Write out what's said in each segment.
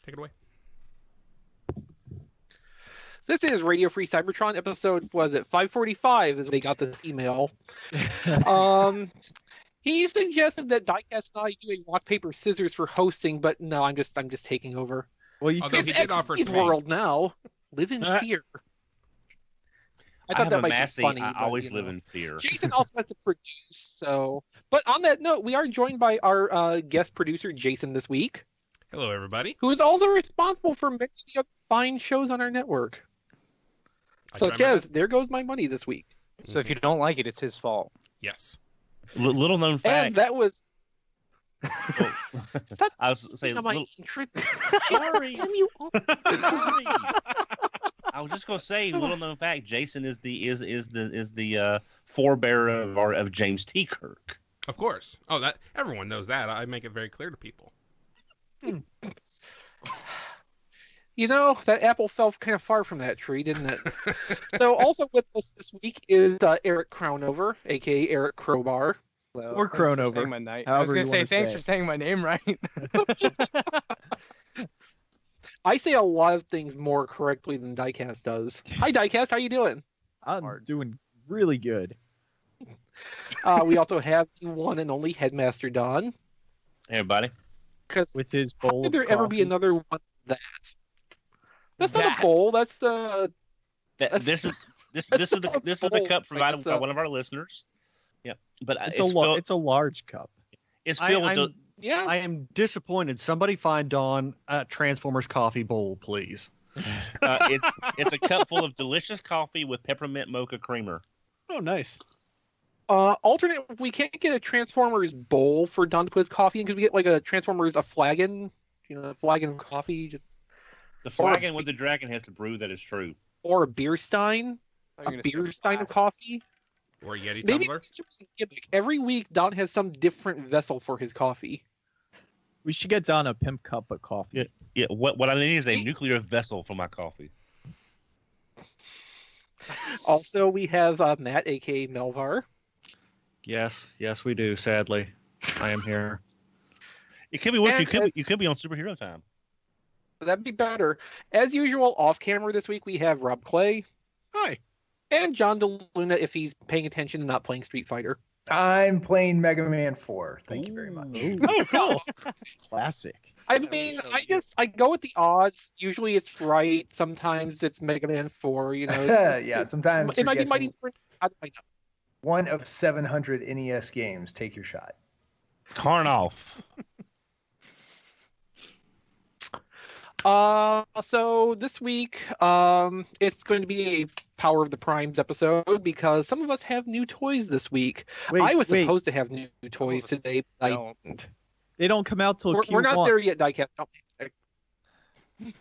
Take it away. This is Radio Free Cybertron episode, was it 545 as they got this email. He suggested that Diecast and I do a rock, paper, scissors for hosting, but no, I'm just taking over. Well, you it's Exvee's world now. Live in fear. I thought that might be funny. I always live in fear. Jason also has to produce, so. But on that note, we are joined by our guest producer, Jason, this week. Hello, everybody. Who is also responsible for many of the other fine shows on our network. Such as There Goes My Money this week. So if you don't like it, it's his fault. Yes. Little known fact. And that was. I was saying. Sorry. Sorry. I was just gonna say, little known fact. Jason is the forebearer of James T. Kirk. Of course. Oh, that everyone knows that. I make it very clear to people. You know, that apple fell kind of far from that tree, didn't it? So also with us this week is Eric Crownover, a.k.a. Eric Crowbar. Well, or Cronover. I was going to say, thanks for saying my name right. I say a lot of things more correctly than Diecast does. Hi, Diecast. How you doing? I'm doing really good. We also have the one and only Headmaster Don. Hey, everybody. With his bowl. How could there ever be another one of that? That's not a bowl. That's the. This is the cup provided by one of our listeners. Yeah, but it's a large cup. It's filled with. Yeah, I am disappointed. Somebody find Dawn a Transformers coffee bowl, please. It's a cup full of delicious coffee with peppermint mocha creamer. Oh, nice. Alternate, if we can't get a Transformers bowl for Don to put his coffee in, could we get like a flagon? A flagon of coffee? Just the flagon with the dragon has to brew. That is true. Or a beer stein? A beer stein of coffee? Or a Yeti Maybe tumbler? Every week, Don has some different vessel for his coffee. We should get Don a pimp cup of coffee. Yeah. What I need is a nuclear vessel for my coffee. Also, we have Matt, a.k.a. Melvar. Yes, we do. Sadly, I am here. It could be worse. You could be on superhero time. That'd be better. As usual, off camera this week we have Rob Clay. Hi. And John DeLuna if he's paying attention and not playing Street Fighter. I'm playing Mega Man 4. Thank you very much. Oh, cool. Classic. I mean, I go with the odds. Usually it's right. Sometimes it's Mega Man 4. Yeah, sometimes it might be Mighty Morphin. I don't know. One of 700 NES games. Take your shot. Turn off. So this week, it's going to be a Power of the Primes episode because some of us have new toys this week. I was supposed to have new toys today, but I didn't. They don't come out till Q1. We're not there yet, Diecast. You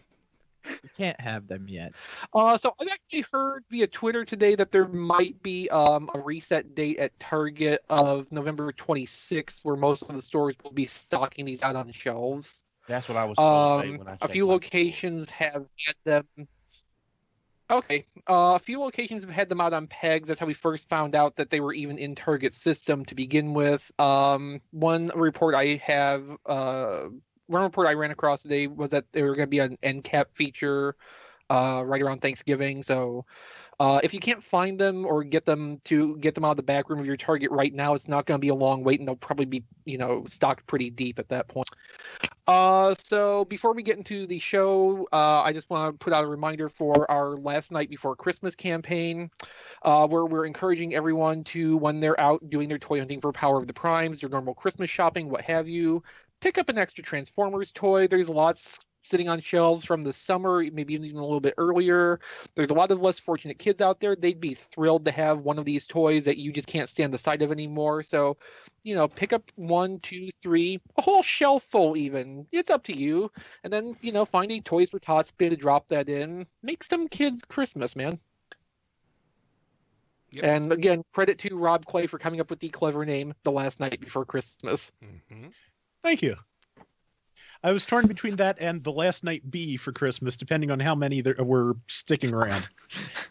can't have them yet. So I've actually heard via Twitter today that there might be a reset date at Target of November 26th, where most of the stores will be stocking these out on shelves. That's what I was told today when I a few locations have had them. Okay. A few locations have had them out on pegs. That's how we first found out that they were even in Target system to begin with. One report I ran across today was that they were going to be an end cap feature right around Thanksgiving. So if you can't find them or get them out of the back room of your Target right now, it's not going to be a long wait, and they'll probably be stocked pretty deep at that point. So before we get into the show, I just want to put out a reminder for our Last Night Before Christmas campaign, where we're encouraging everyone to, when they're out doing their toy hunting for Power of the Primes, their normal Christmas shopping, what have you, pick up an extra Transformers toy. There's lots sitting on shelves from the summer, maybe even a little bit earlier. There's a lot of less fortunate kids out there. They'd be thrilled to have one of these toys that you just can't stand the sight of anymore. So, pick up 1, 2, 3, a whole shelf full even. It's up to you. And then, finding Toys for Tots bin to drop that in. Make some kids Christmas, man. Yep. And again, credit to Rob Clay for coming up with the clever name, The Last Night Before Christmas. Mm-hmm. Thank you. I was torn between that and The Last Night B for Christmas, depending on how many there were sticking around.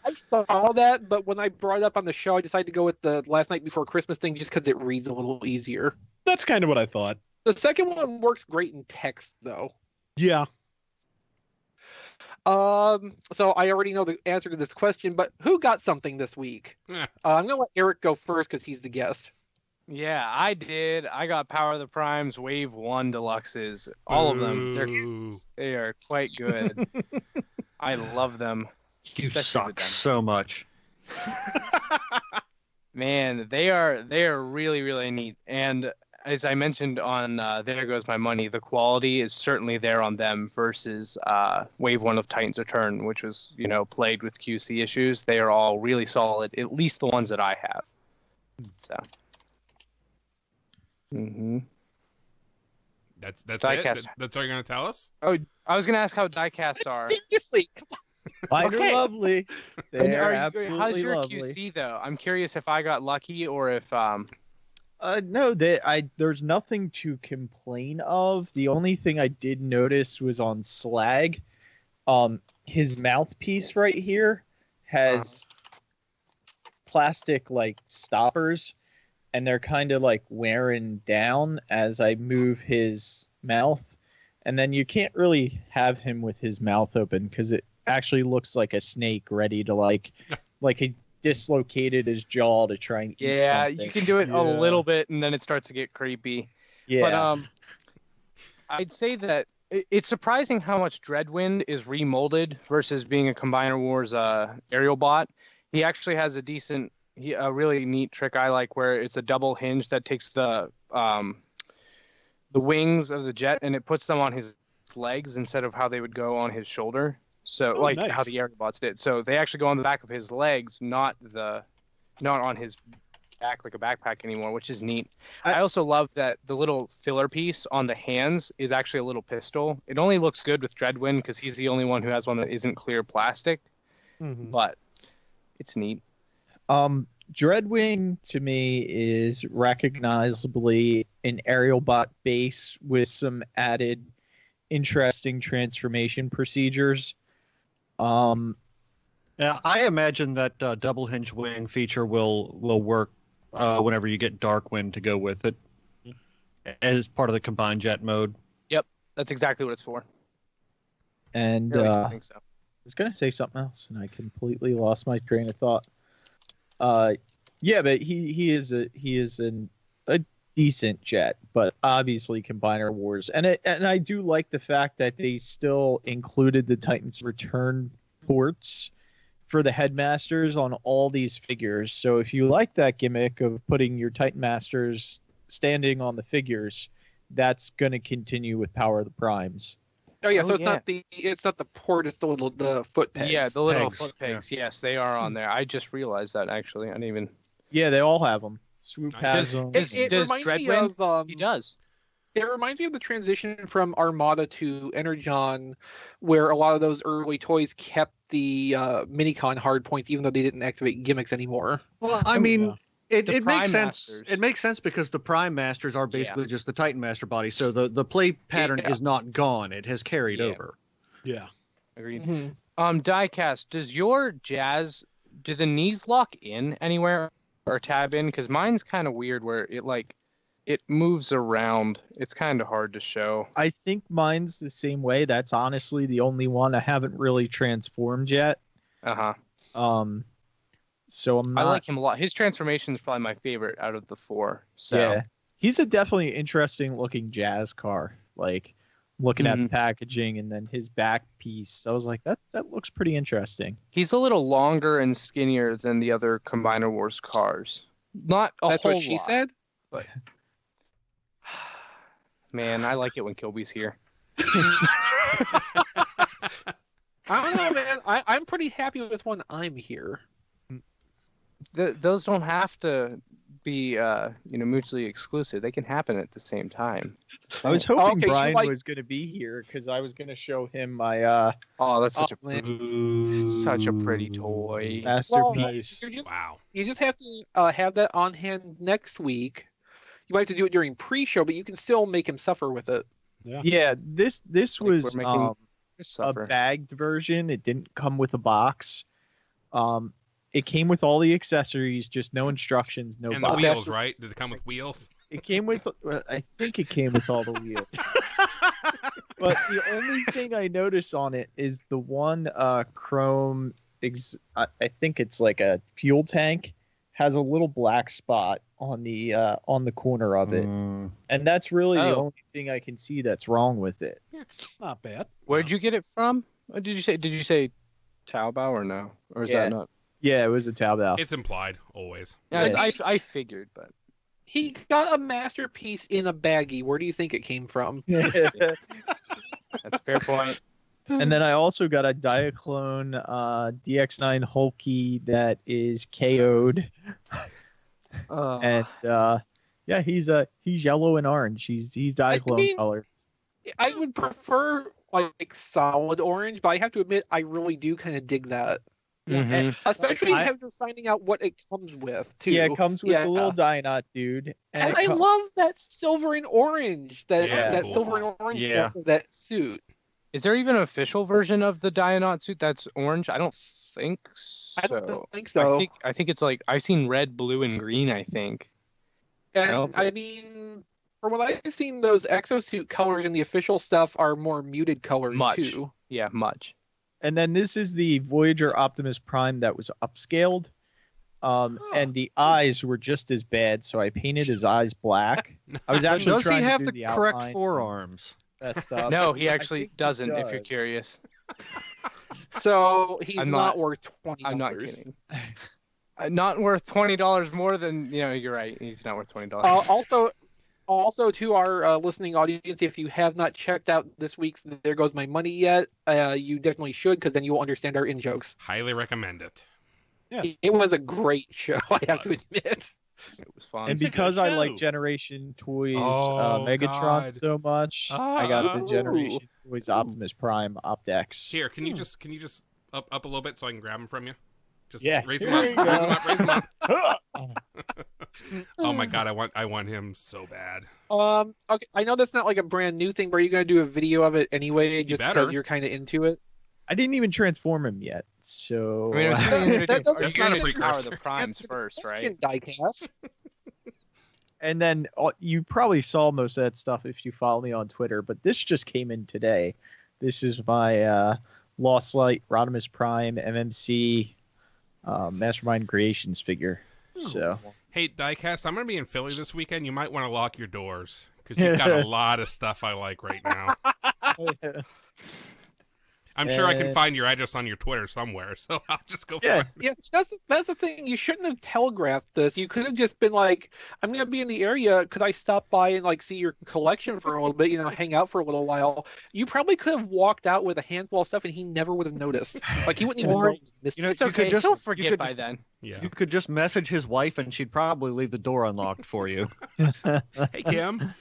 I saw that, but when I brought it up on the show, I decided to go with the Last Night Before Christmas thing just because it reads a little easier. That's kind of what I thought. The second one works great in text, though. Yeah. So I already know the answer to this question, but who got something this week? Eh. I'm gonna let Eric go first because he's the guest. Yeah, I did. I got Power of the Primes Wave 1 Deluxes. All of them. Boo. They are quite good. I love them. You especially suck with them. so much. Man, they are really, really neat. And as I mentioned on There Goes My Money, the quality is certainly there on them versus Wave 1 of Titan's Return, which was, plagued with QC issues. They are all really solid, at least the ones that I have. So. That's Diecast. it. That's all you're gonna tell us? Oh, I was going to ask how diecasts are. Seriously. Mine Okay. are lovely. And They're how's absolutely your lovely. QC though? I'm curious if I got lucky or if No, there's nothing to complain of. The only thing I did notice was on Slag. His mouthpiece right here has plastic like stoppers, and they're kind of like wearing down as I move his mouth. And then you can't really have him with his mouth open because it actually looks like a snake ready to like he dislocated his jaw to try and eat something. you can do it a little bit and then it starts to get creepy. Yeah. But I'd say that it's surprising how much Dreadwind is remolded versus being a Combiner Wars aerial bot. He actually has a really neat trick I like where it's a double hinge that takes the wings of the jet and it puts them on his legs instead of how they would go on his shoulder. So nice. how the Aerialbots did. So they actually go on the back of his legs, not on his back like a backpack anymore, which is neat. I also love that the little filler piece on the hands is actually a little pistol. It only looks good with Dreadwind because he's the only one who has one that isn't clear plastic. But it's neat. Dreadwing to me is recognizably an aerial bot base with some added interesting transformation procedures. Yeah, I imagine that double hinge wing feature will work whenever you get Darkwind to go with it as part of the combined jet mode. Yep, that's exactly what it's for. And At least I I think so. was going to say something else, and I completely lost my train of thought. Yeah, but he is a decent jet, but obviously Combiner Wars, and I do like the fact that they still included the Titan's Return ports for the Headmasters on all these figures. So if you like that gimmick of putting your Titan Masters standing on the figures, that's going to continue with Power of the Primes. Oh yeah, so it's not the port, it's the foot pegs. Yeah, the little Pegs, foot pegs. Yes, they are on there. I just realized that actually. I didn't even. Yeah, they all have them. Swoop has them. Does reminds me Dreadwind? of, He does. It reminds me of the transition from Armada to Energon, where a lot of those early toys kept the Minicon hard points, even though they didn't activate gimmicks anymore. Well, I mean, it The makes Prime sense. Masters. It makes sense because the Prime Masters are basically just the Titan Master body, so the play pattern is not gone. It has carried over. Yeah. Agreed. Mm-hmm. Diecast, does your Jazz, do the knees lock in anywhere or tab in? Because mine's kind of weird where it moves around. It's kind of hard to show. I think mine's the same way. That's honestly the only one I haven't really transformed yet. So I'm not... I like him a lot. His transformation is probably my favorite out of the four. So Yeah, he's a definitely interesting looking jazz car. Like looking at the packaging and then his back piece, I was like, that looks pretty interesting. he's a little longer and skinnier than the other Combiner Wars cars. Not a That's whole what she lot, said? but man, I like it when Kilby's here. I don't know, man. I'm pretty happy with when I'm here. Those don't have to be mutually exclusive. They can happen at the same time. I was hoping Okay, you Brian like- was going to be here because I was going to show him my Oh, that's such man. a pretty toy. masterpiece. Wow. You just have to have that on hand next week. You might have to do it during pre-show, but you can still make him suffer with it. Yeah, this was we're making a suffer. bagged version. It didn't come with a box. It came with all the accessories, just no instructions, no And the box. wheels, right? Did it come with wheels? It came with. I think it came with all the wheels. But the only thing I notice on it is the one chrome. I think it's like a fuel tank. Has a little black spot on the corner of it, and that's really the only thing I can see that's wrong with it. Not bad. Where'd you get it from? What did you say? Did you say Taobao or no? Or is that not? Yeah, it was a Taobao. It's implied always. Yeah, I figured, but He got a masterpiece in a baggie. Where do you think it came from? that's a fair point. And then I also got a Diaclone DX9 Hulky that is KO'd. And yeah, he's yellow and orange. He's Diaclone color. I would prefer like solid orange, but I have to admit I really do kind of dig that. Mhm. Especially after finding out what it comes with too. Yeah, it comes with the little Dinot dude. And I love that silver and orange. That cool. silver and orange Yeah. that suit. Is there even an official version of the Dionaut suit that's orange? I don't think so. I don't think so. I think it's like I've seen red, blue, and green. I think. And I mean, from what I've seen, those exosuit colors in the official stuff are more muted colors too. Yeah, much. And then this is the Voyager Optimus Prime that was upscaled. And the eyes were just as bad, so I painted his eyes black. I was actually Does he trying have to do the the correct outline. forearms? That stuff. No, he I actually think he doesn't. If you're does. curious, So he's I'm not not- worth $20. I'm not kidding. Not worth $20 more than you're right. He's not worth $20. Also, to our listening audience, if you have not checked out this week's There Goes My Money yet, you definitely should, because then you will understand our in-jokes. Highly recommend it. Yes. It was a great show, I have to admit. It was fun. And It's a good because I like show. Generation Toys Oh, Megatron God. so much, I got the Oh. Generation Toys Optimus Prime Optex. Here, can you just up a little bit so I can grab him from you? Just Yeah, raise here him up, you raise him go. up, raise him up. Oh my God, I want him so bad. Okay, I know that's not like a brand new thing, but are you going to do a video of it anyway, just better. because you're kind of into it? I didn't even transform him yet, so I mean, That doesn't That's you're not a gonna power precursor. the primes That's the first, right? question, Diecast. and then you probably saw most of that stuff if you follow me on Twitter. But this just came in today. This is my Lost Light Rodimus Prime MMC Mastermind Creations figure. So Hey, Diecast, I'm going to be in Philly this weekend. You might want to lock your doors because you've got a lot of stuff I like right now. I'm sure I can find your address on your Twitter somewhere, so I'll just go for Yeah. it. Yeah, that's the thing. You shouldn't have telegraphed this. You could have just been like, "I'm gonna be in the area. Could I stop by and like see your collection for a little bit? Hang out for a little while." You probably could have walked out with a handful of stuff, and he never would have noticed. Like he wouldn't even know. It's you okay. could just- He'll you forget could by just- then. Yeah. You could just message his wife, and she'd probably leave the door unlocked for you. Hey, Kim.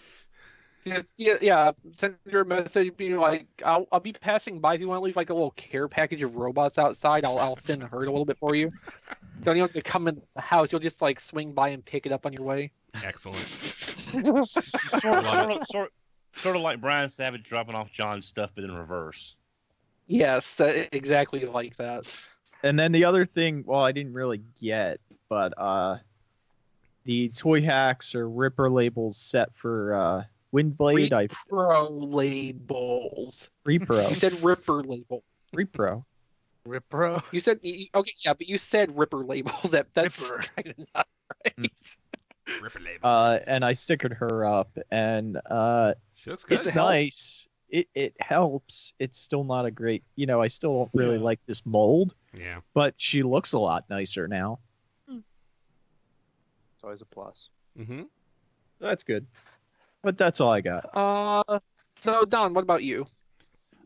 Yeah. Send her a message, being like, "I'll be passing by. If you want to leave like a little care package of robots outside, I'll thin her a little bit for you. So you don't have to come in the house. You'll just like swing by and pick it up on your way." Excellent. Sort of like Brian Savage dropping off John's stuff, but in reverse. Yes, exactly like that. And then the other thing, well, I didn't really get, but the Toy Hacks or Ripper labels set for Windblade. I Repro labels. Repro. You said Ripper label. Repro. Ripro. You said okay, yeah, but you said Ripper label. That's Ripper. kind of not right. Ripper labels. And I stickered her up, and She looks good. it's nice. It helps. It's still not a great, I still don't really like this mold, Yeah. but she looks a lot nicer now. It's always a plus. Mm-hmm. That's good. But that's all I got. So Don, what about you?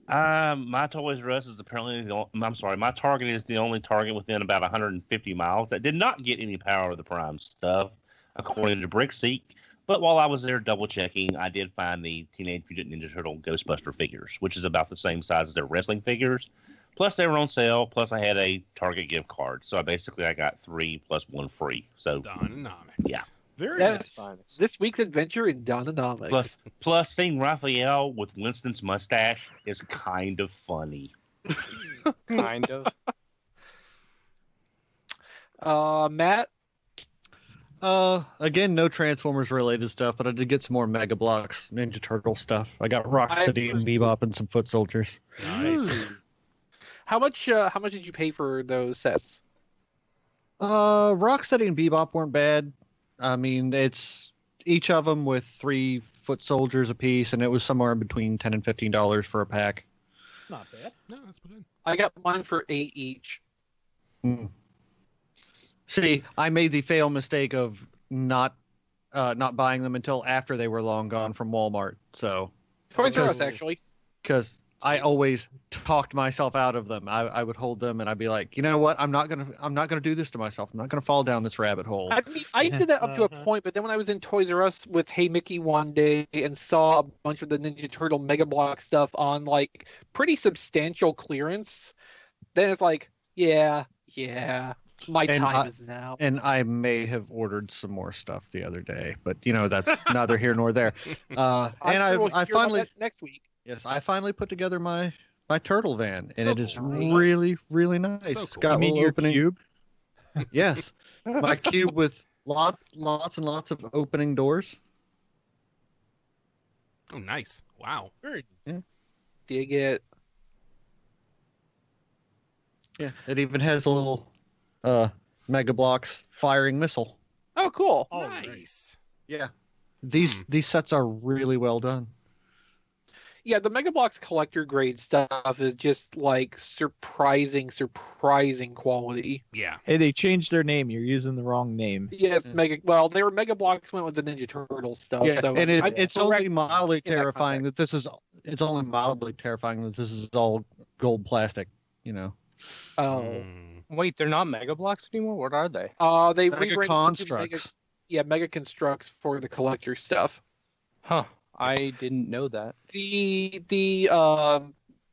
My Toys R Us is apparently my Target is the only Target within about 150 miles that did not get any Power of the Prime stuff, according to Brickseek. But while I was there double checking, I did find the Teenage Mutant Ninja Turtle Ghostbuster figures, which is about the same size as their wrestling figures. Plus they were on sale. Plus I had a Target gift card, so I got 3 plus 1 free. So Donomics. Yeah. Very Yes. nice. This week's adventure in Dononomics. plus seeing Raphael with Winston's mustache is kind of funny. Kind of. Matt. Again, no Transformers related stuff, but I did get some more Mega Blocks Ninja Turtle stuff. I got Rocksteady and Bebop and some Foot Soldiers. Nice. How much did you pay for those sets? Rocksteady and Bebop weren't bad. I mean, it's each of them with 3 Foot Soldiers apiece, and it was somewhere in between $10 and $15 for a pack. Not bad. No, that's good. I got mine for 8 each. See, I made the fatal mistake of not buying them until after they were long gone from Walmart. So Toys R Us, actually. because I always talked myself out of them. I would hold them and I'd be like, you know what? I'm not gonna do this to myself. I'm not gonna fall down this rabbit hole. I mean, I did that up to a point, but then when I was in Toys R Us with Hey Mickey one day and saw a bunch of the Ninja Turtle Mega Block stuff on like pretty substantial clearance, then it's like, yeah, my And time is now. And I may have ordered some more stuff the other day, but that's neither here nor there. And I'm sure we'll I hear about finally, that next week. yes, I finally put together my turtle van, and So it is cool. really, really nice. So It's cool. got You a mean little your opening. cube? Yes, my cube with lots and lots of opening doors. Oh, nice. Wow. Very Dig it. Yeah, it even has a little Mega Bloks firing missile. Oh, cool. Oh, right. Nice. Yeah, these sets are really well done. Yeah, the Mega Bloks collector grade stuff is just like surprising quality. Yeah. Hey, they changed their name. You're using the wrong name. Yes, Yeah. they were Mega Bloks went with the Ninja Turtle stuff. Yeah, so and it's only correct mildly in that terrifying that context. it's only mildly terrifying that this is all gold plastic. Oh, Mm. Wait, they're not Mega Blocks anymore. What are they? they Mega rebranded constructs. Mega constructs for the collector stuff. Huh? I didn't know that. The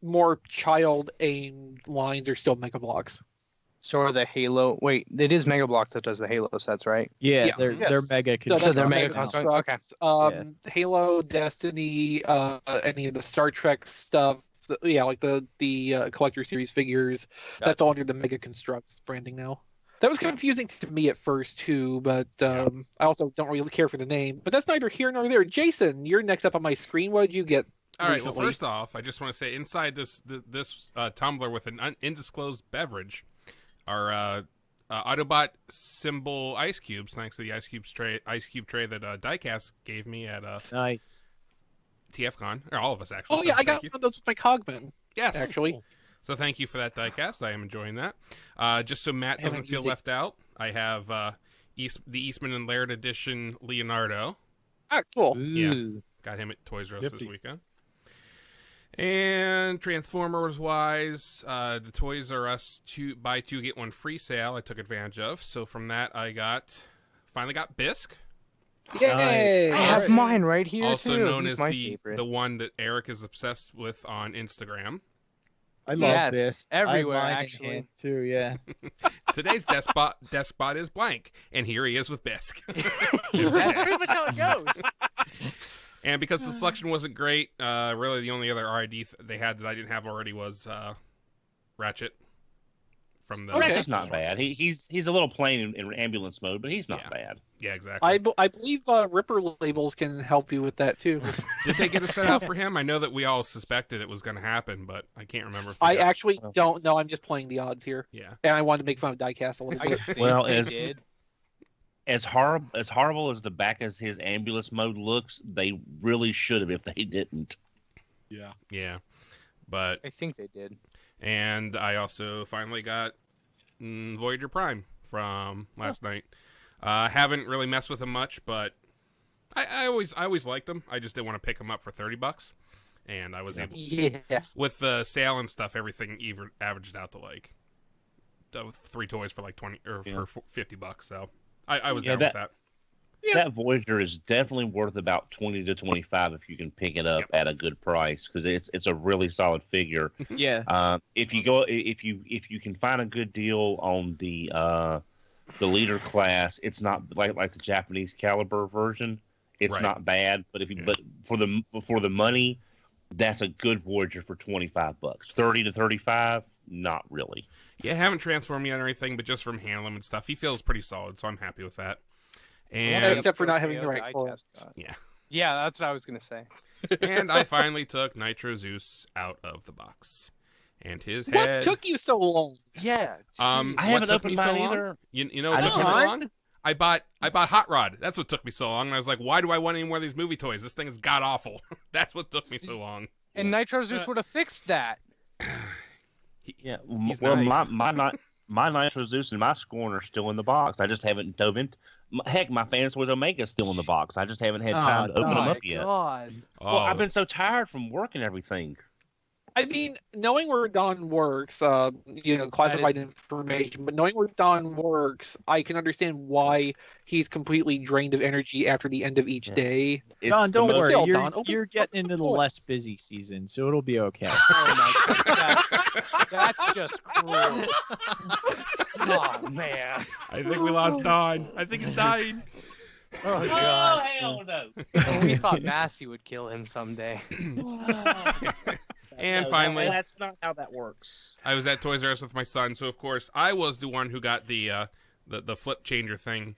more child aimed lines are still Mega Bloks. So are the Halo? Wait, it is Mega Blocks that does the Halo sets, right? Yeah, Yeah. they're Yes. mega. So So that's they're the Mega Mega constructs. constructs. Halo, Destiny, any of the Star Trek stuff. Like the collector series figures. That's all under the Mega Constructs branding now. That was confusing to me at first too, but I also don't really care for the name. But that's neither here nor there. Jason, you're next up on my screen. What did you get? All right. Well, recently? first off, I just want to say inside this tumbler with an undisclosed beverage are Autobot symbol ice cubes, thanks to the ice cube tray that Diecast gave me at Nice. TFCon, or all of us actually. Oh so yeah, I thank got you. one of those with my Cogman. Yes, Actually, So thank you for that, Diecast. I am enjoying that. Just so Matt I haven't doesn't feel used it. left out, I have the Eastman and Laird edition Leonardo. cool. Yeah. Ooh. Got him at Toys R Us Nifty. this weekend. And Transformers wise, the Toys R Us buy 2 get 1 free sale I took advantage of. So from that finally got Bisque, Yay! I have mine right here also too. known He's as my the favorite. one that Eric is obsessed with on Instagram. I love Yes, this. everywhere, I have mine in actually. hand, too. Yeah. Today's despot is blank, and here he is with Bisque. That's pretty much how it goes. And because the selection wasn't great, really the only other RID they had that I didn't have already was Ratchet. From the Okay. Ratchet's not bad. He's a little plain in ambulance mode, but he's not Yeah. bad. Yeah, exactly. I believe Ripper labels can help you with that too. Did they get a set out for him? I know that we all suspected it was going to happen, but I can't remember. If they I got- actually don't know. I'm just playing the odds here, Yeah. and I wanted to make fun of Diecast a little I bit. think Well, they as- did. As horrible as the back as his ambulance mode looks, they really should have if they didn't. Yeah. Yeah. But I think they did. and I also finally got Voyager Prime from last night. Haven't really messed with them much, but I always liked them. I just didn't want to pick them up for $30, and I was able Yeah. with the sale and stuff. Everything even averaged out to like 3 toys for like 20 or Yeah. for $50. So I was Yeah, down with that. That Voyager is definitely worth about 20 to 25 if you can pick it up Yep. at a good price because it's a really solid figure. Yeah. If you can find a good deal on the leader class, it's not like the Japanese caliber version. It's Right. not bad, but Yeah. but for the money, that's a good Voyager for $25. 30 to 35, not really. Yeah, I haven't transformed yet or anything, but just from handling him and stuff, he feels pretty solid, so I'm happy with that. And Except for not having the AO right die form. test got. Yeah. Yeah, that's what I was gonna say. and I finally took Nitro Zeus out of the box. And his What head. took you so long? Yeah. I what haven't took opened me so mine long? either. You know what I took me just so want- long? I bought Hot Rod. That's what took me so long. And I was like, why do I want any more of these movie toys? This thing is god awful. That's what took me so long. And Nitro Zeus would have fixed that. Yeah, He's well, nice. my Nitro Zeus and my Scorn are still in the box. I just haven't dove into. Heck, my Fantasy with Omega's still in the box. I just haven't had time to open them my up yet. God. Oh, Well, I've been so tired from work and everything. I mean, knowing where Don works, classified information, but knowing where Don works, I can understand why he's completely drained of energy after the end of each Yeah. day. It's Don, the don't most- worry. Still, You're, Don, open you're the getting into the doors. less busy season, so it'll be okay. Oh my God. That's just cruel. Oh man. I think we lost Don. I think he's dying. Oh Oh God. hell no! We thought Massey would kill him someday. And No, finally, that's not how that works. I was at Toys R Us with my son, so of course I was the one who got the flip changer thing,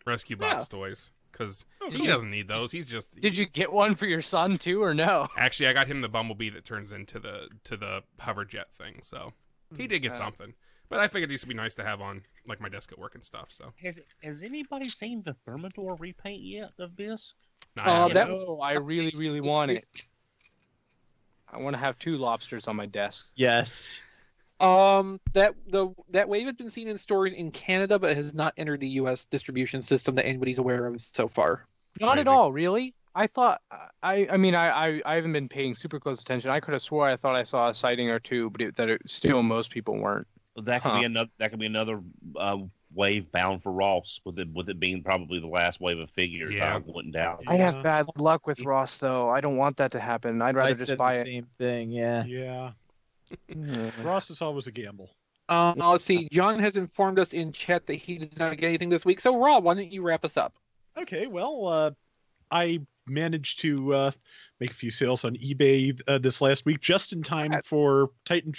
Rescue Box toys, because he doesn't need those. He's just. Did you get one for your son too, or no? Actually, I got him the Bumblebee that turns into the hover jet thing, so he did get something. But I figured these would be nice to have on like my desk at work and stuff. So Has anybody seen the Thermidor repaint yet of Bisque? nah, I haven't. No, I really, really want it. I want to have 2 lobsters on my desk. Yes. That wave has been seen in stores in Canada, but has not entered the U.S. distribution system that anybody's aware of so far. Not at Crazy. all, really. I thought I mean I haven't been paying super close attention. I could have swore I thought I saw a sighting or two, but still most people weren't. That could be another. That could be another wave bound for Ross, with it being probably the last wave of figures. Yeah. I wouldn't doubt. I have Yeah. bad luck with Ross though. I don't want that to happen. I'd rather I just said buy the it. same thing. Yeah. Yeah. Mm. Ross is always a gamble. Let's see. John has informed us in chat that he did not get anything this week. So, Rob, why don't you wrap us up? Okay, well, I managed to make a few sales on eBay this last week, just in time for Titan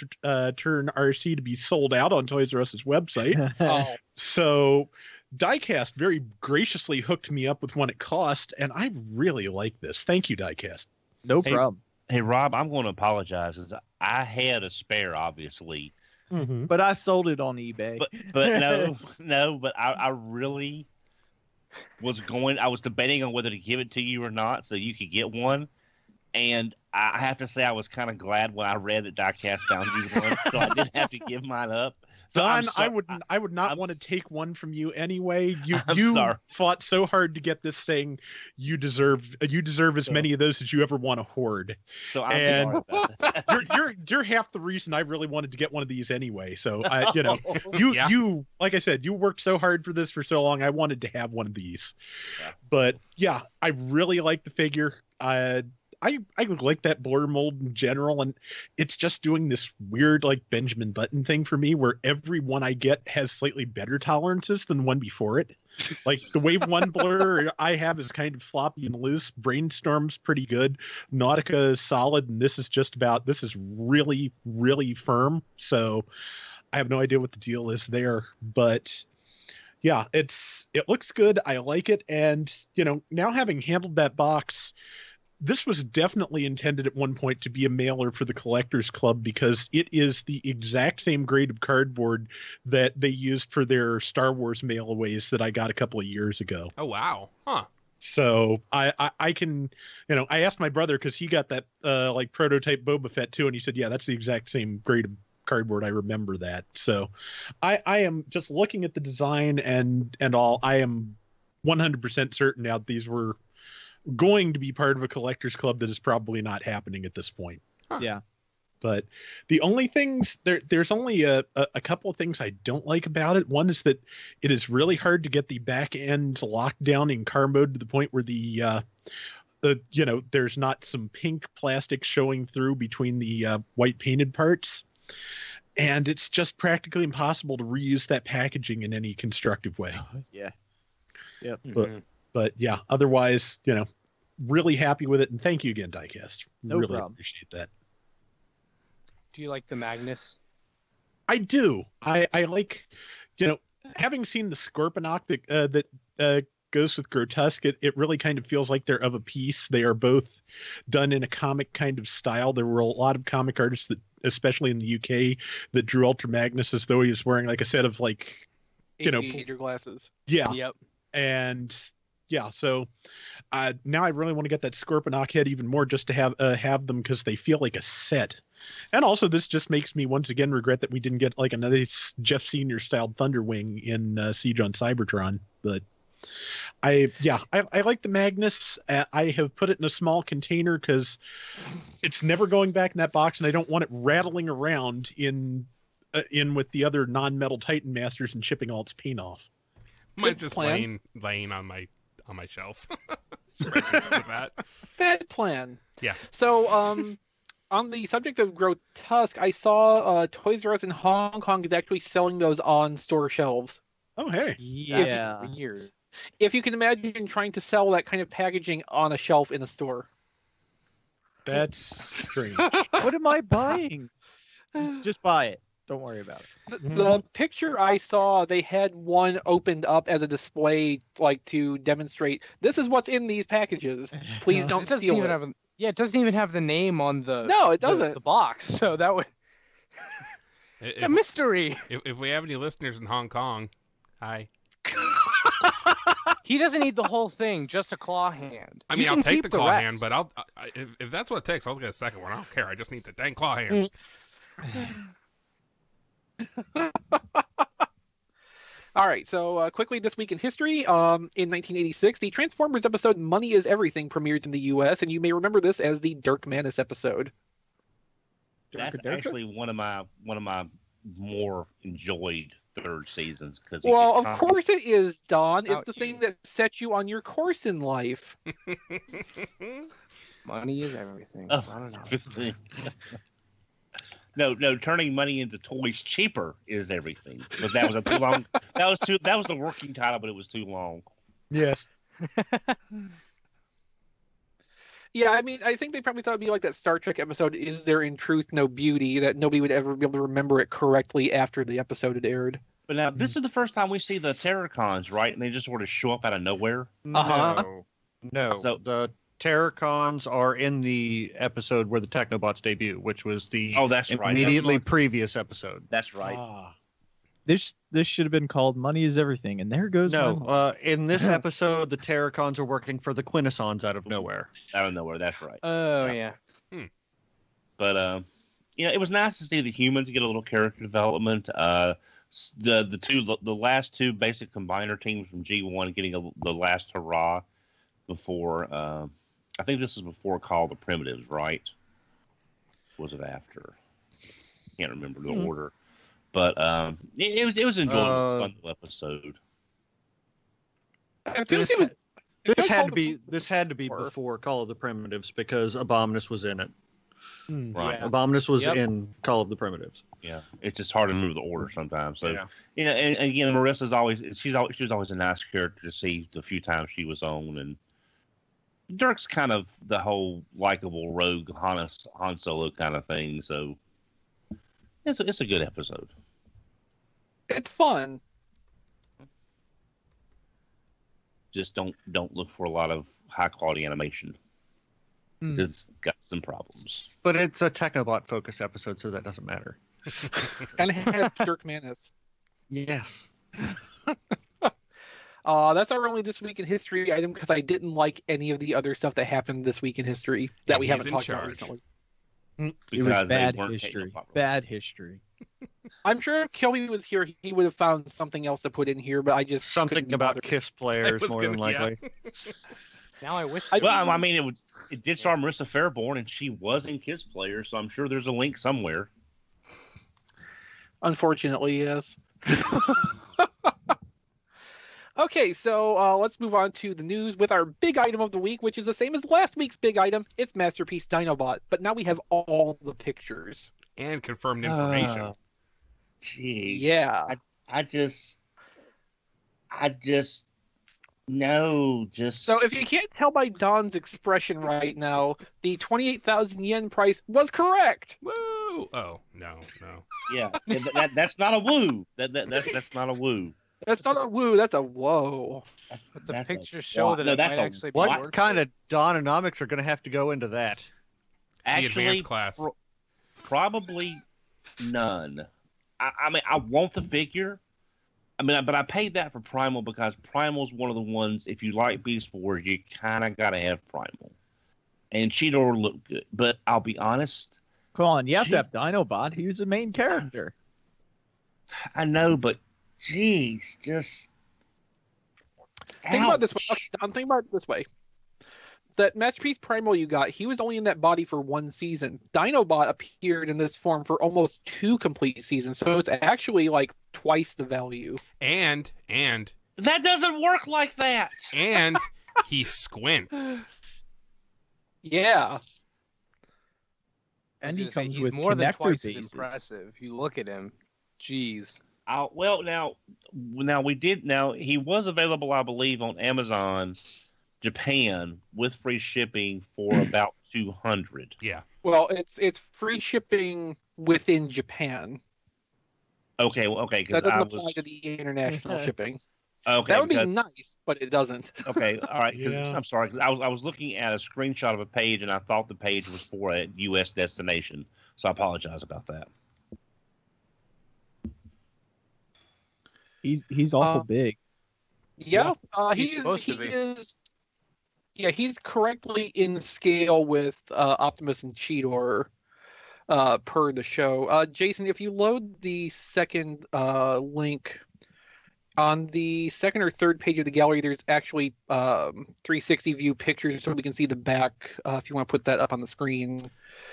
Turn Arcee to be sold out on Toys R Us's website. Oh, So Diecast very graciously hooked me up with one at cost, and I really like this. Thank you, Diecast. No Hey, problem. Hey Rob, I'm going to apologize. 'Cause I had a spare, obviously, But I sold it on eBay. but no, but I really was going. I was debating on whether to give it to you or not, so you could get one. And I have to say, I was kind of glad when I read that Diecast found you one, so I didn't have to give mine up. So Don, I'm I would not I'm want to s- take one from you anyway. I'm You sorry. fought so hard to get this thing. You deserve as many of those as you ever want to hoard. So I'm And- sorry about that. You're half the reason I really wanted to get one of these anyway. So I, Yeah. you like I said, you worked so hard for this for so long. I wanted to have one of these. Yeah. But yeah, I really like the figure. I like that blur mold in general, and it's just doing this weird like Benjamin Button thing for me, where every one I get has slightly better tolerances than the one before it. Like the Wave 1 blur I have is kind of floppy and loose. Brainstorm's pretty good. Nautica is solid, and this is really, really firm. So I have no idea what the deal is there, but yeah, it looks good. I like it, and now having handled that box, this was definitely intended at one point to be a mailer for the Collectors Club, because it is the exact same grade of cardboard that they used for their Star Wars mailaways that I got a couple of years ago. Oh wow, huh? So I can, I asked my brother, because he got that like prototype Boba Fett too, and he said, yeah, that's the exact same grade of cardboard. I remember that. So I am just looking at the design and all. I am 100% certain now these were going to be part of a collector's club that is probably not happening at this point. Huh. Yeah. But the only things there's only a couple of things I don't like about it. One is that it is really hard to get the back end locked down in car mode to the point where there's not some pink plastic showing through between the white painted parts. And it's just practically impossible to reuse that packaging in any constructive way. Yeah. Yep. But yeah, otherwise, really happy with it. And thank you again, Diecast. No really problem. appreciate that. do you like the Magnus? I do. I like, having seen the Scorponok that goes with grotesque, it really kind of feels like they're of a piece. They are both done in a comic kind of style. There were a lot of comic artists that, especially in the UK, that drew Ultra Magnus as though he was wearing like a set of like, aviator glasses. Yeah. Yep. And yeah, so now I really want to get that Scorponok head even more just to have them because they feel like a set. And also, this just makes me once again regret that we didn't get like another Jeff Senior styled Thunderwing in Siege on Cybertron. But I like the Magnus. I have put it in a small container because it's never going back in that box, and I don't want it rattling around in with the other non-metal Titan Masters and chipping all its paint off. Mine's just laying on my shelf. With that. Bad plan. Yeah. So, on the subject of grotesque, I saw Toys R Us in Hong Kong is actually selling those on store shelves. Oh, hey. Yeah. That's weird. If you can imagine trying to sell that kind of packaging on a shelf in a store. That's strange. What am I buying? Just buy it. Don't worry about it. The picture I saw, they had one opened up as a display, like to demonstrate this is what's in these packages. Please don't It doesn't steal even it. have it doesn't even have the name on the No, it doesn't. the box. So that would it's a mystery. If we have any listeners in Hong Kong, hi. He doesn't need the whole thing, just a claw hand. I mean, You I'll can take keep the claw rest. hand, but if that's what it takes, I'll get a second one. I don't care. I just need the dang claw hand. All right, so quickly this week in history, in 1986, the Transformers episode Money is Everything premieres in the U.S., and you may remember this as the Dirk Manus episode. That's actually one of my more enjoyed third seasons because Well, of course it is, Don. It's the thing that sets you on your course in life. Money is everything. Oh, I don't know. No, turning money into toys cheaper is everything. But that was a too long. That was the working title, but it was too long. Yes. Yeah, I mean, I think they probably thought it'd be like that Star Trek episode, Is There in Truth No Beauty, that nobody would ever be able to remember it correctly after the episode had aired. But now this is the first time we see the Terrorcons, right? And they just sort of show up out of nowhere. Uh-huh. No. So- The Terrorcons are in the episode where the Technobots debut, which was the That's right. immediately previous episode. That's right. This should have been called Money is Everything, and there goes my money. No, in this episode, the Terrorcons are working for the Quintessons out of nowhere. Out of nowhere. That's right. Oh yeah. But it was nice to see the humans get a little character development. The last two basic combiner teams from G1 getting the last hurrah before. I think this is before Call of the Primitives, right? Was it after? Can't remember the order, but it was enjoyable, fun little episode. I feel like it was. This had to be before Call of the Primitives because Abominus was in it. Right. Yeah. Abominus was Yep. in Call of the Primitives. Yeah, it's just hard to remember the order sometimes. So, Yeah. and again, Marissa's she was always a nice character to see the few times she was on, and Dirk's kind of the whole likable rogue Han Solo kind of thing. So, it's a good episode. It's fun. Just don't look for a lot of high quality animation. It's got some problems. But it's a Technobot focused episode, so that doesn't matter. And it had Dirk Manus. Yes. That's our only This Week in History item because I didn't like any of the other stuff that happened this week in history that we He's haven't in talked about charge. recently. It Because was they bad weren't taking history. the proper- Bad history. I'm sure if Kilby was here, he would have found something else to put in here, but I just couldn't Something be about bothered. KISS I players, was more than gonna- yeah. likely. Now I wish. Well, I mean, it did star Marissa Fairborn, and she was in Kiss Player, so I'm sure there's a link somewhere. Unfortunately, yes. Okay, so let's move on to the news with our big item of the week, which is the same as last week's big item. It's Masterpiece Dinobot, but now we have all the pictures. And confirmed information. Gee, Yeah. I just no, just So if you can't tell by Don's expression right now, the 28,000 yen price was correct. Woo! Oh, no. yeah, that's not a woo. That's not a woo. That's not a woo. That's a whoa. But the That's pictures a show lot. that No, it that's might a actually be What worth kind it. of Dononomics are going to have to go into that? The Actually, advanced class. probably none. I mean, I want the figure. I mean, but I paid that for Primal because Primal's one of the ones, if you like Beast Wars, you kind of got to have Primal. And Cheetor looked good. But I'll be honest, Come on, you have Gee. to have Dinobot. He was the main character. I know, but geez, just. Think about it this way. Ouch. Okay, Don, think about it this way. That Masterpiece Primal you got, he was only in that body for 1 season. Dinobot appeared in this form for almost 2 complete seasons, so it's actually like twice the value. And That doesn't work like that. he squints. Yeah. And he comes he's with more than connector twice as bases. impressive. You look at him, jeez. Well, now we did. Now he was available, I believe, on Amazon Japan with free shipping for about 200. Yeah. Well, it's free shipping within Japan. Okay, well, okay, because That doesn't I apply was to the international shipping. okay. That would be because- nice, but it doesn't. Okay, all right. 'Cause Yeah. I'm sorry. 'Cause I was looking at a screenshot of a page, and I thought the page was for a U.S. destination. So I apologize about that. He's awful big. Yeah, He's he supposed to be. is. Yeah, he's correctly in scale with Optimus and Cheetor, per the show. Jason, if you load the second link on the second or third page of the gallery, there's actually 360 view pictures, so we can see the back. If you want to put that up on the screen. All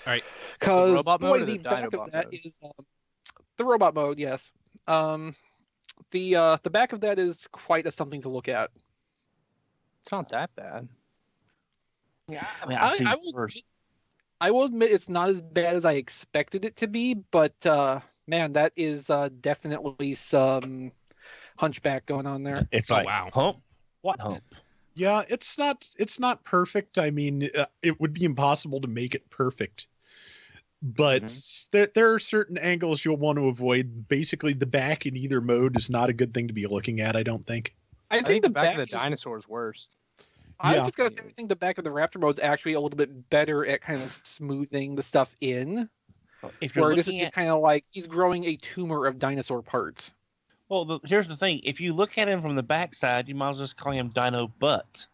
right. Because robot boy, mode or the the back of Dinobot that mode? is the robot mode. Yes. The back of that is quite a something to look at. It's not that bad. Yeah, I mean, I've seen I the will, first. I will admit it's not as bad as I expected it to be, but man, that is definitely some hunchback going on there. It's Oh, like wow. hump. What hump? Yeah, it's not perfect. I mean, it would be impossible to make it perfect. But there are certain angles you'll want to avoid. Basically, the back in either mode is not a good thing to be looking at, I don't think. I think the back of the dinosaur is worse. I Yeah. was gonna say I think the back of the Raptor mode is actually a little bit better at kind of smoothing the stuff in. If you're Where this is looking just at, kind of like he's growing a tumor of dinosaur parts. well, here's the thing. If you look at him from the backside, you might as well just call him Dino Butt.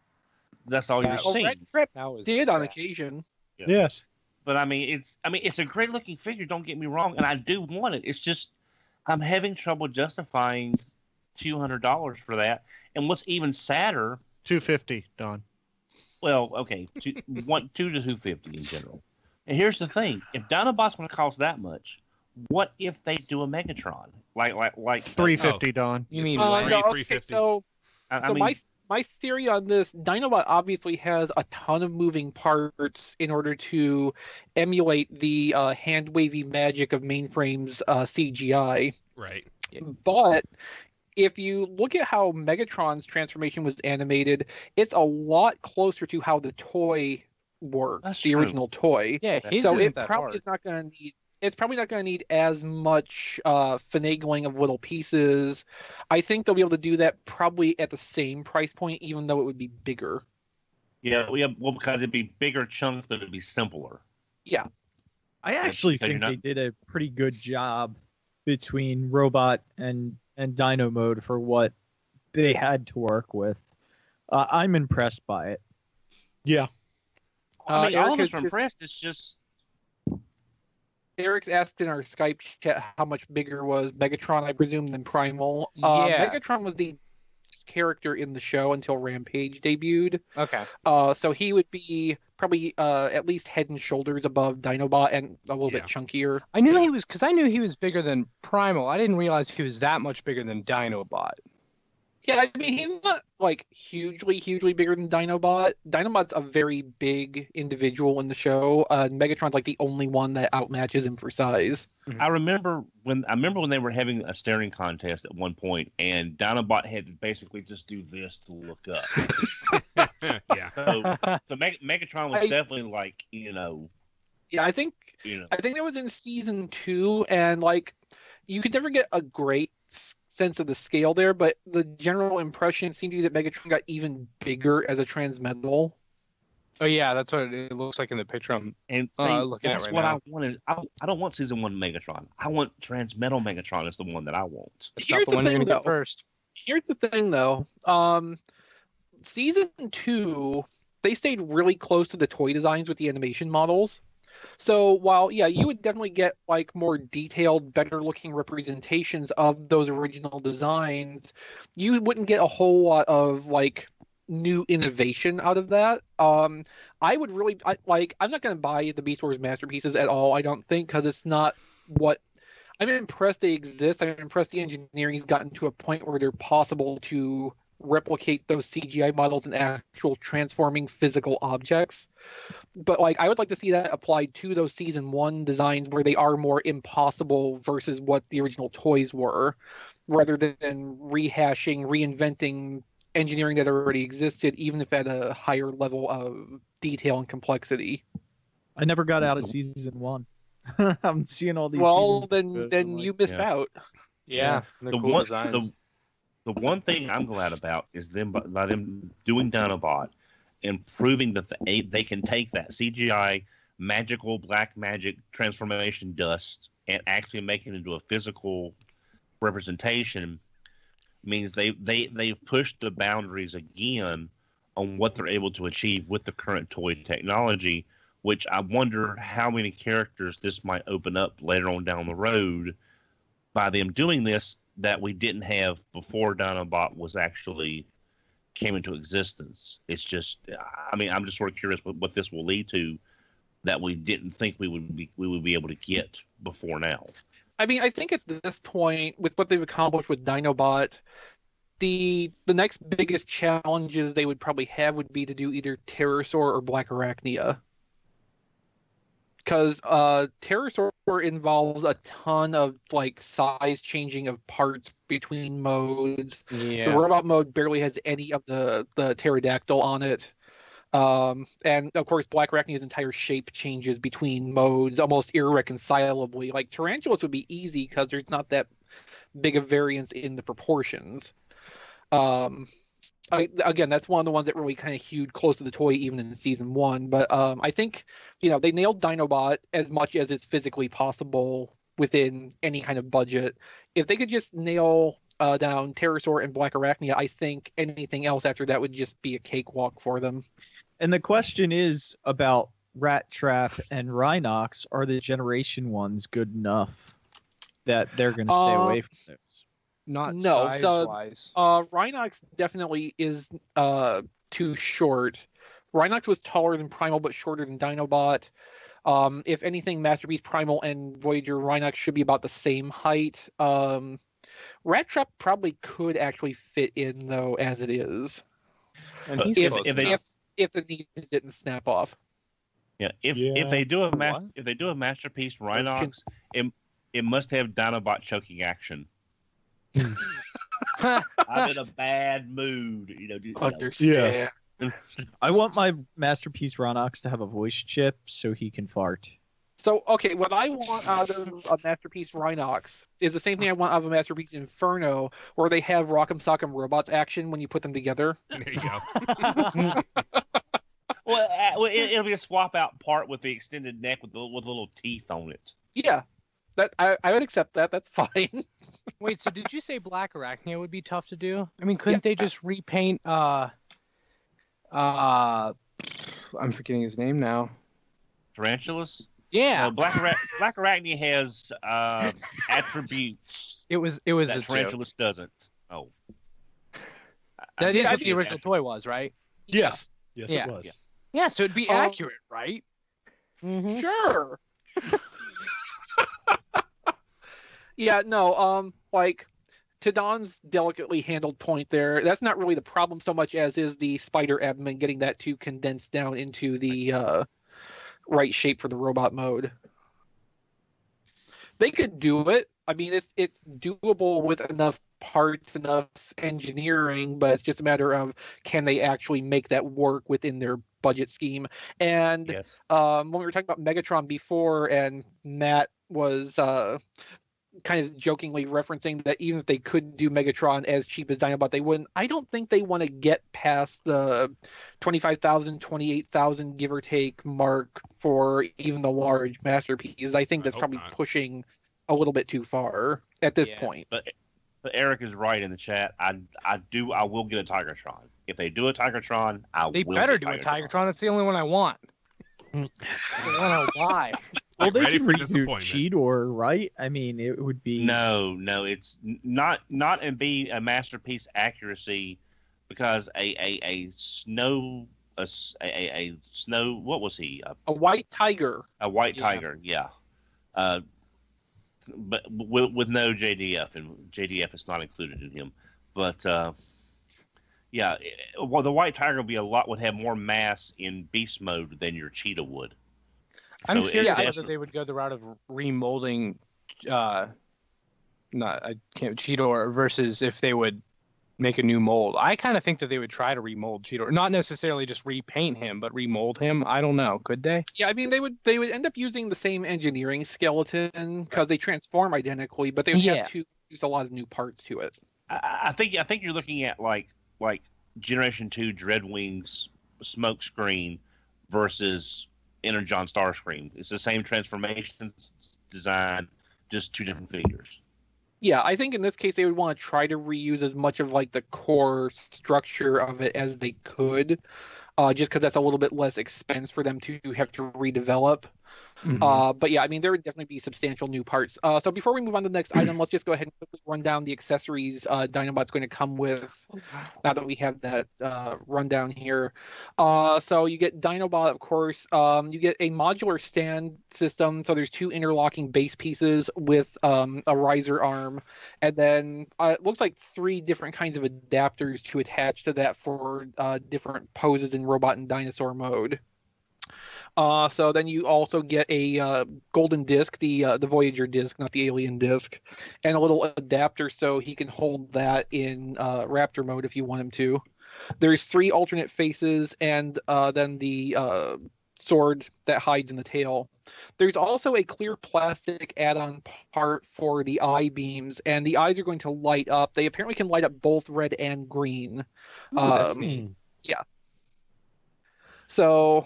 That's all you're Well, seeing. Red Trip That was did on bad. occasion. Yes. But I mean, it's a great looking figure. Don't get me wrong, and I do want it. It's just I'm having trouble justifying $200 for that. And what's even sadder, $250, Don. well, okay, two to $250 in general. And here's the thing: if Dinobot's going to cost that much, what if they do a Megatron? Like $350, Don. You mean Uh, land? no, Okay, 350. so I so mean, my theory on this, Dinobot obviously has a ton of moving parts in order to emulate the hand wavy magic of Mainframe's CGI. Right. But if you look at how Megatron's transformation was animated, it's a lot closer to how the toy worked, That's the true. original toy. Yeah, his So isn't it that probably hard. is not going to need. It's probably not going to need as much finagling of little pieces. I think they'll be able to do that probably at the same price point, even though it would be bigger. yeah, well, because it'd be bigger chunks, but it'd be simpler. I actually because you're think they did a pretty good job between robot and dino mode for what they had to work with. I'm impressed by it. Yeah. I mean, all Eric of has us are just- impressed. It's just Eric's asked in our Skype chat how much bigger was Megatron, I presume, than Primal. Yeah. Megatron was the character in the show until Rampage debuted. Okay. So he would be probably at least head and shoulders above Dinobot and a little bit chunkier. I knew he was because I knew he was bigger than Primal. I didn't realize he was that much bigger than Dinobot. Yeah, I mean, he's not like hugely bigger than Dinobot. Dinobot's a very big individual in the show. Megatron's like the only one that outmatches him for size. I remember when they were having a staring contest at one point, and Dinobot had to basically just do this to look up. Yeah. So Megatron was definitely like, Yeah, I think that was in season 2, and like you could never get a great sense of the scale there, but the general impression seemed to be that Megatron got even bigger as a Transmetal. Oh yeah, that's what it looks like in the picture I'm And looking at that's right what now. I wanted. I don't want season 1 Megatron. I want Transmetal Megatron is the one that I want. It's Here's not the the one you're thing, gonna get though. first. Here's the thing, though. Season 2, they stayed really close to the toy designs with the animation models. So while, yeah, you would definitely get like more detailed, better looking representations of those original designs, you wouldn't get a whole lot of like new innovation out of that. I would really I'm not going to buy the Beast Wars masterpieces at all, I don't think, because it's not what I'm impressed they exist. I'm impressed the engineering's gotten to a point where they're possible to replicate those CGI models in actual transforming physical objects. But like I would like to see that applied to those season 1 designs where they are more impossible versus what the original toys were, rather than rehashing, reinventing engineering that already existed, even if at a higher level of detail and complexity. I never got out of season 1. I'm seeing all these. Well, seasons, then I'm you like, missed yeah. out. Yeah, they're cool designs. The one thing I'm glad about is them by them doing Dinobot and proving that they can take that CGI magical black magic transformation dust and actually make it into a physical representation means they've pushed the boundaries again on what they're able to achieve with the current toy technology, which I wonder how many characters this might open up later on down the road by them doing this that we didn't have before Dinobot was actually came into existence. It's just, I mean, I'm just sort of curious what this will lead to that we didn't think we would be able to get before now. I mean, I think at this point, with what they've accomplished with Dinobot, the next biggest challenges they would probably have would be to do either Pterosaur or Black Arachnia. Because Pterosaur involves a ton of like size changing of parts between modes. Yeah. The robot mode barely has any of the pterodactyl on it. And of course, Black Arachnia's entire shape changes between modes almost irreconcilably. Like Tarantulas would be easy because there's not that big a variance in the proportions. Again, that's one of the ones that really kind of hewed close to the toy even in season 1. But I think, they nailed Dinobot as much as is physically possible within any kind of budget. If they could just nail down Pterosaur and Black Arachnia, I think anything else after that would just be a cakewalk for them. And the question is about Rat Trap and Rhinox. Are the Generation ones good enough that they're going to stay away from those? Not No, size-wise. Rhinox definitely is too short. Rhinox was taller than Primal but shorter than Dinobot. If anything, Masterpiece Primal and Voyager Rhinox should be about the same height. Rat Trap probably could actually fit in though as it is. And he's If close they- enough. if the knees didn't snap off. Yeah, if they do a masterpiece Rhinox, it must have Dinobot choking action. I'm in a bad mood, Understand. Yes. I want my Masterpiece Rhinox to have a voice chip so he can fart. So, okay, what I want out of a Masterpiece Rhinox is the same thing I want out of a Masterpiece Inferno, where they have Rock'em Sock'em Robots action when you put them together. There you go. Well, it'll be a swap out part with the extended neck with little teeth on it. Yeah, that I would accept that. That's fine. Wait, so did you say Black Arachnia would be tough to do? I mean, couldn't they just repaint I'm forgetting his name now. Tarantulas? Yeah. Black Arachnia has attributes It was that a joke. Tarantulas doesn't. Oh. That is what the think original toy was, right? Yes. Yes, Yeah. it was. Yeah. Yeah, so it'd be accurate, right? Sure. Yeah, no, like Tadon's delicately handled point there. That's not really the problem so much as is the spider abdomen, getting that to condense down into the right shape for the robot mode. They could do it. I mean, it's doable with enough parts, enough engineering, but it's just a matter of can they actually make that work within their budget scheme. And Yes. when we were talking about Megatron before, and Matt was kind of jokingly referencing that even if they could do Megatron as cheap as Dinobot, they wouldn't. I don't think they want to get past the 25,000, 28,000 give or take mark for even the large masterpieces. I think that's probably pushing a little bit too far at this point. But Eric is right in the chat. I will get a Tigertron. If they do a Tigertron, They better do a Tigertron. That's the only one I want. The one I buy. Well, they ready can for redo disappointment. Cheetor, right? I mean, it would be No, it's not and be a masterpiece accuracy, because a snow what was he? A white tiger. A white tiger, yeah. But with no JDF, and JDF is not included in him. But yeah, well, the white tiger would have more mass in beast mode than your cheetah would. I'm So curious it's whether they would go the route of remolding, Cheetor versus if they would make a new mold. I kind of think that they would try to remold Cheetor, not necessarily just repaint him, but remold him. I don't know. Could they? Yeah, I mean they would end up using the same engineering skeleton because they transform identically, but they would have to use a lot of new parts to it. I think you're looking at like Generation 2 Dreadwing's smoke screen versus Energon Starscream. It's the same transformation design, just two different figures. Yeah, I think in this case they would want to try to reuse as much of like the core structure of it as they could, just because that's a little bit less expense for them to have to redevelop. Mm-hmm. But yeah, I mean, there would definitely be substantial new parts. So before we move on to the next item, let's just go ahead and quickly run down the accessories Dinobot's going to come with, now that we have that rundown here. So you get Dinobot, of course. You get a modular stand system. So there's two interlocking base pieces with a riser arm. And then it looks like 3 different kinds of adapters to attach to that for different poses in robot and dinosaur mode. So then you also get a golden disc, the Voyager disc, not the alien disc, and a little adapter so he can hold that in Raptor mode if you want him to. There's 3 alternate faces and then the sword that hides in the tail. There's also a clear plastic add-on part for the eye beams, and the eyes are going to light up. They apparently can light up both red and green. that's neat. Yeah. So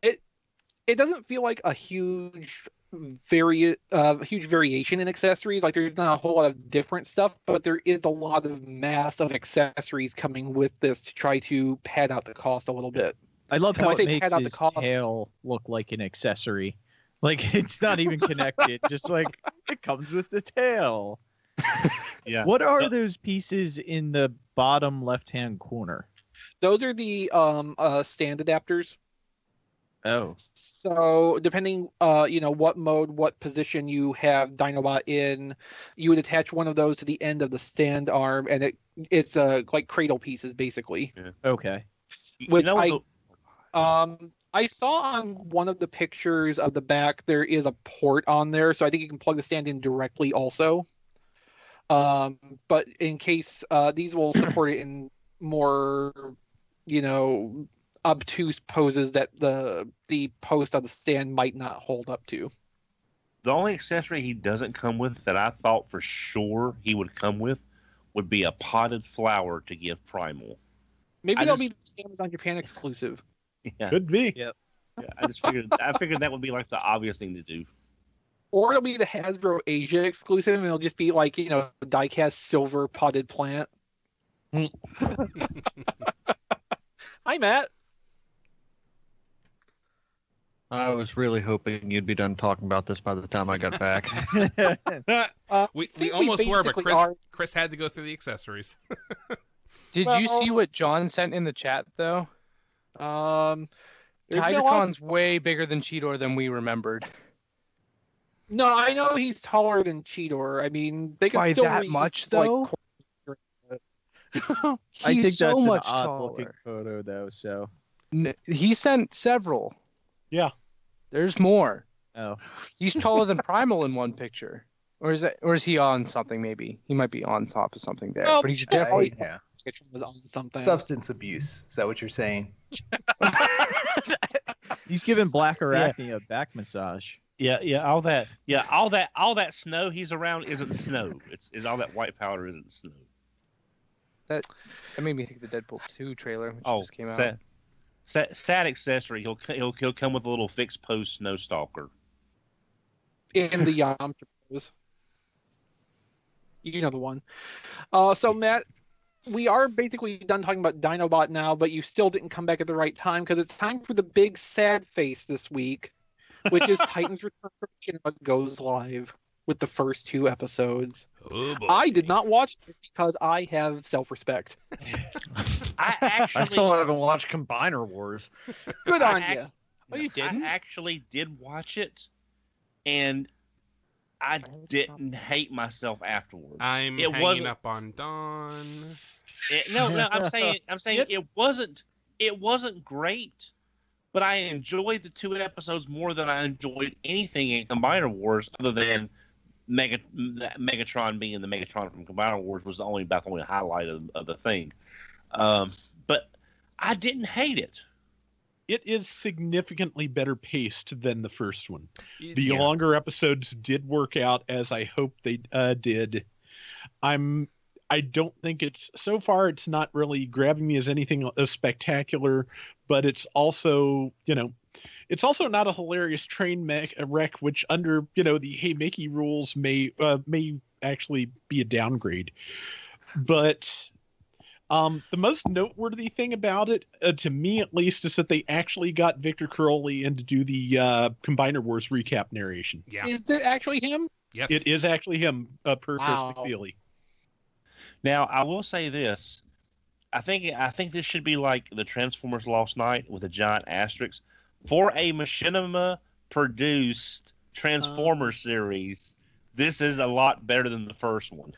it doesn't feel like a huge variation in accessories. Like there's not a whole lot of different stuff, but there is a lot of mass of accessories coming with this to try to pad out the cost a little bit. I love And how when I it say makes pad out the his cost- tail look like an accessory. Like it's not even connected. Just like it comes with the tail. Yeah. What are those pieces in the bottom left-hand corner? Those are the stand adapters. Oh. So depending, what mode, what position you have Dinobot in, you would attach one of those to the end of the stand arm, and it's like cradle pieces basically. Yeah. Okay. Which I saw on one of the pictures of the back, there is a port on there, so I think you can plug the stand in directly also. But in case these will support it in more, obtuse poses that the post on the stand might not hold up to. The only accessory he doesn't come with that I thought for sure he would come with would be a potted flower to give Primal. Maybe that'll be the Amazon Japan exclusive. Yeah. Could be. Yep. Yeah, I figured that would be like the obvious thing to do. Or it'll be the Hasbro Asia exclusive, and it'll just be like, die-cast silver potted plant. Hi, Matt. I was really hoping you'd be done talking about this by the time I got back. We almost were, but Chris had to go through the accessories. Did you see what John sent in the chat though? Tigertron's way bigger than Cheetor than we remembered. No, I know he's taller than Cheetor. I mean, they can By still that reuse, much, though? I think He's so that's much an odd-looking taller. photo, though. So. He sent several. Yeah. There's more. Oh. He's taller than Primal in one picture. Or is he on something? Maybe he might be on top of something there. Oh, but he's definitely. Yeah. was on something. Substance abuse. Is that what you're saying? He's giving Black Arachne a back massage. all that snow he's around isn't snow. It's all that white powder isn't snow. That made me think of the Deadpool 2 trailer, which just came out. Sad accessory. He'll come with a little fixed post snow stalker. In the Yom Kippurs. You know the one. So Matt, we are basically done talking about Dinobot now, but you still didn't come back at the right time because it's time for the big sad face this week, which is Titans Return from Cinema goes live with the first 2 episodes. Oh, boy. I did not watch this because I have self-respect. I still haven't watched Combiner Wars. Good on you. Oh, you didn't? I actually did watch it, and I didn't hate myself afterwards. I'm hanging up on Dawn. I'm saying it wasn't great, but I enjoyed the 2 episodes more than I enjoyed anything in Combiner Wars, other than Megatron being the Megatron from Combiner Wars was about the only highlight of the thing. But I didn't hate it. It is significantly better paced than the first one. The longer episodes did work out as I hoped they did. I don't think so far it's not really grabbing me as anything as spectacular, but it's also, it's also not a hilarious train wreck, which under, the Hey Mickey rules may actually be a downgrade. But the most noteworthy thing about it, to me at least, is that they actually got Victor Crowley in to do the Combiner Wars recap narration. Yeah. Is it actually him? Yes. It is actually him, per Chris Wow. McFeely. Now, I will say this. I think this should be like the Transformers Lost Night with a giant asterisk. For a machinima-produced Transformers series, this is a lot better than the first one.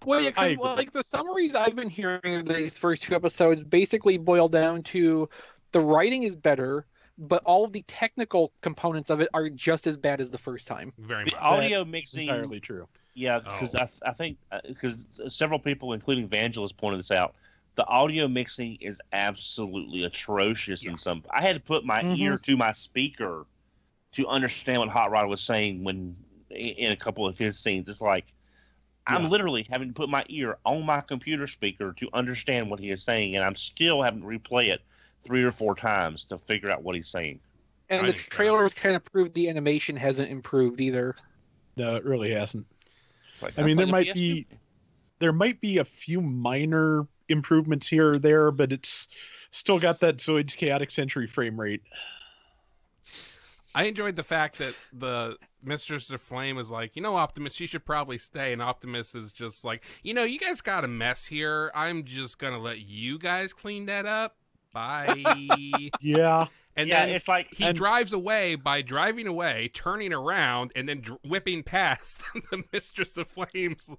Well, yeah, 'cause, like the summaries I've been hearing of these first 2 episodes basically boil down to the writing is better, but all of the technical components of it are just as bad as the first time. Very The much. audio That's mixing, entirely true. yeah, because I think because several people, including Evangelist, pointed this out. The audio mixing is absolutely atrocious in some. I had to put my ear to my speaker to understand what Hot Rod was saying when in a couple of his scenes. It's like I'm literally having to put my ear on my computer speaker to understand what he is saying, and I'm still having to replay it 3 or 4 times to figure out what he's saying. And the trailers kind of prove the animation hasn't improved either. No, it really hasn't. Like, I mean, there might be a few minor improvements here or there, but it's still got that Zoid's Chaotic Century frame rate. I enjoyed the fact that the Mistress of Flame is like, Optimus, you should probably stay. And Optimus is just like, you guys got a mess here. I'm just going to let you guys clean that up. Bye. Yeah. And yeah, then it's like he drives away by driving away, turning around, and then whipping past the Mistress of Flames.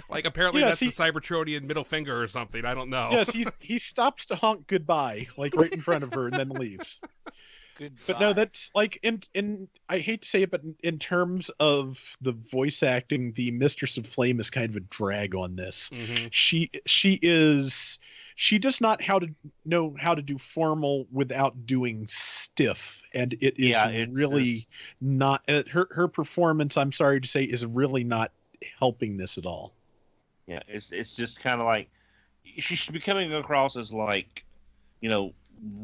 Like, apparently that's the Cybertronian middle finger or something. I don't know. Yes, he stops to honk goodbye, like right in front of her, and then leaves. Goodbye. But no, that's like in I hate to say it, but in terms of the voice acting, the Mistress of Flame is kind of a drag on this. Mm-hmm. She does not know how to do formal without doing stiff, and it is really not her performance. I'm sorry to say, is really not helping this at all. Yeah, it's just kind of like she should be coming across as like,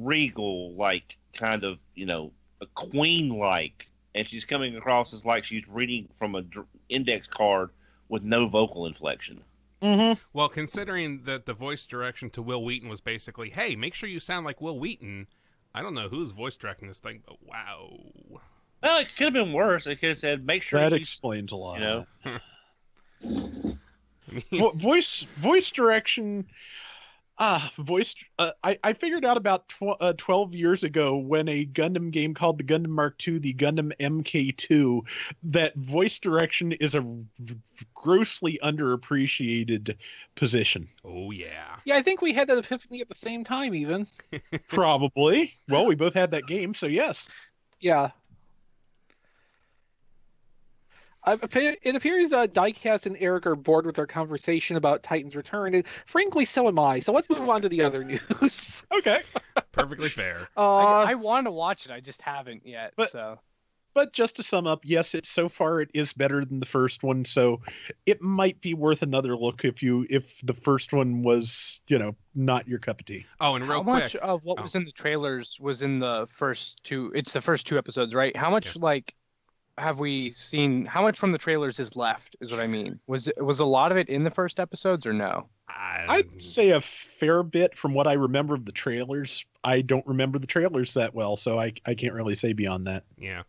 regal, like kind of a queen like, and she's coming across as like she's reading from a index card with no vocal inflection. Mm-hmm. Well, considering that the voice direction to Will Wheaton was basically, hey, make sure you sound like Will Wheaton, I don't know who's voice directing this thing, but wow. Well, it could have been worse. It could have said, make sure that you explains a lot. Voice direction. I figured out about 12 years ago when a Gundam game called the Gundam Mark II, the Gundam MK2, that voice direction is a grossly underappreciated position. Oh, yeah. Yeah, I think we had that epiphany at the same time, even. Probably. Well, we both had that game, so yes. Yeah. It appears Diecast and Eric are bored with our conversation about Titan's Return, and frankly, so am I. So let's move on to the other news. Okay. Perfectly fair. I want to watch it. I just haven't yet. But- So But just to sum up, yes, so far it is better than the first one, so it might be worth another look if the first one was, not your cup of tea. Oh, and real How quick, much of what was in the trailers was in the first two? It's the first two episodes, right? How much have we seen? How much from the trailers is left? Is what I mean. Was a lot of it in the first episodes or no? I'd say a fair bit from what I remember of the trailers. I don't remember the trailers that well, so I can't really say beyond that. Yeah.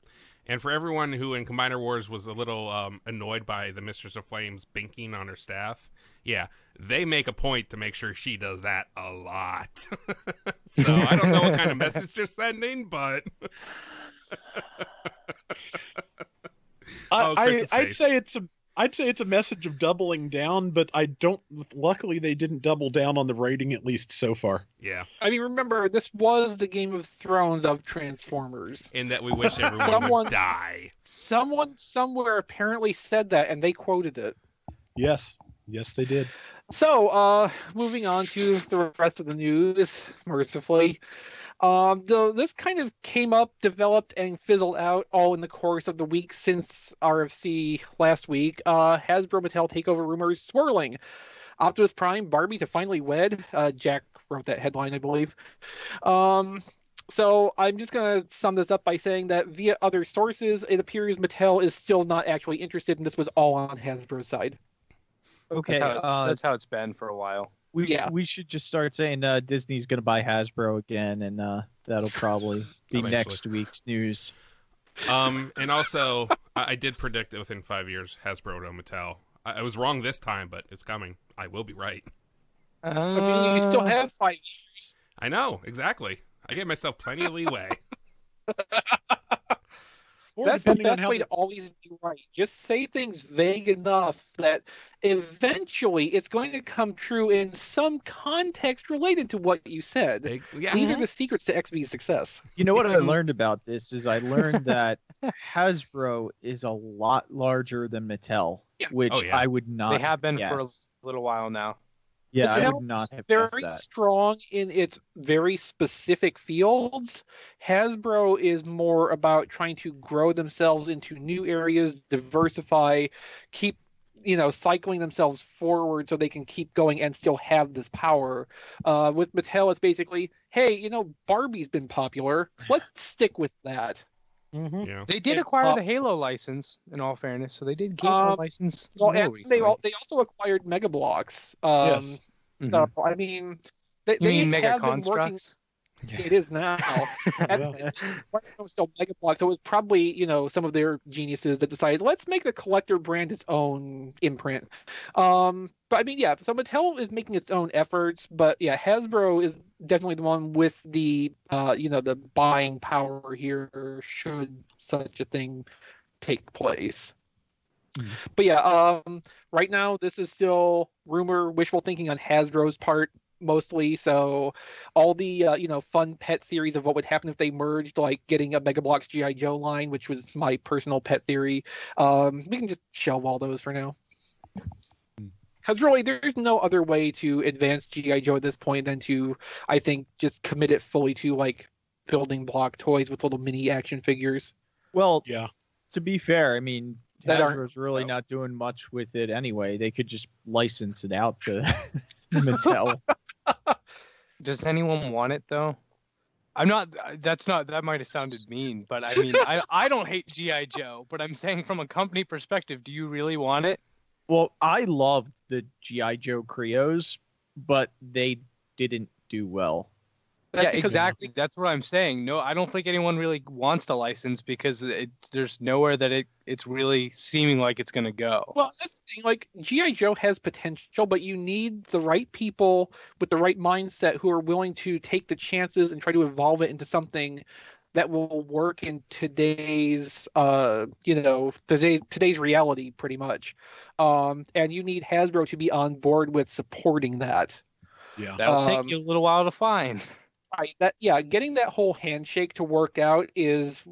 And for everyone who in Combiner Wars was a little annoyed by the Mistress of Flames binking on her staff, yeah, they make a point to make sure she does that a lot. So I don't know what kind of message they're sending, but I'd say it's a message of doubling down, but I don't. Luckily, they didn't double down on the rating, at least so far. Yeah. I mean, remember, this was the Game of Thrones of Transformers. In that we wish everyone would die. Someone somewhere apparently said that, and they quoted it. Yes, they did. So, moving on to the rest of the news, mercifully. Though this kind of came up, developed, and fizzled out all in the course of the week since RFC last week. Hasbro Mattel takeover rumors swirling. Optimus Prime, Barbie to finally wed. Jack wrote that headline, I believe. So I'm just going to sum this up by saying that via other sources, it appears Mattel is still not actually interested, and this was all on Hasbro's side. Okay, that's how it's been for a while. We should just start saying Disney's going to buy Hasbro again, and that'll probably be Eventually. next week's news. And also, I did predict that within 5 years, Hasbro to Mattel. I was wrong this time, but it's coming. I will be right. I mean, you still have 5 years. I know, exactly. I gave myself plenty of leeway. That's the best way to always be right. Just say things vague enough that eventually it's going to come true in some context related to what you said. These are the secrets to Exvee's success. You know what I learned about this is I learned that Hasbro is a lot larger than Mattel, which I would not. They have been guess. for a little while now. Yeah, Mattel I would not have very guessed that. strong in its very specific fields. Hasbro is more about trying to grow themselves into new areas, diversify, keep cycling themselves forward so they can keep going and still have this power. With Mattel, it's basically, hey, Barbie's been popular. Let's stick with that. Mm-hmm. Yeah. They did acquire the Halo license, in all fairness, so they did get a license. And they also acquired Mega Blocks. Yes. So, I mean, You mean they Mega have been working. Constructs? It is now. It was still Mega Blocks, so it was probably some of their geniuses that decided let's make the collector brand its own imprint. But I mean, yeah. So Mattel is making its own efforts, but yeah, Hasbro is definitely the one with the the buying power here should such a thing take place. But yeah, right now this is still rumor, wishful thinking on Hasbro's part mostly. So all the fun pet theories of what would happen if they merged, like getting a Mega Bloks G.I. Joe line, which was my personal pet theory, we can just shelve all those for now. Because really, there's no other way to advance G.I. Joe at this point than to, I think, just commit it fully to like building block toys with little mini action figures. Well, yeah. To be fair, I mean, That Hasbro's really not doing much with it anyway. They could just license it out to Mattel. Does anyone want it though? That might have sounded mean, but I mean, I don't hate G.I. Joe, but I'm saying from a company perspective, do you really want it? Well, I loved the G.I. Joe Creos, but they didn't do well. Yeah, exactly. That's what I'm saying. No, I don't think anyone really wants the license because there's nowhere that it's really seeming like it's going to go. Well, that's the thing. Like, G.I. Joe has potential, but you need the right people with the right mindset who are willing to take the chances and try to evolve it into something that will work in today's today's reality, pretty much. And you need Hasbro to be on board with supporting that. Yeah, that'll take you a little while to find. Right. Getting that whole handshake to work out is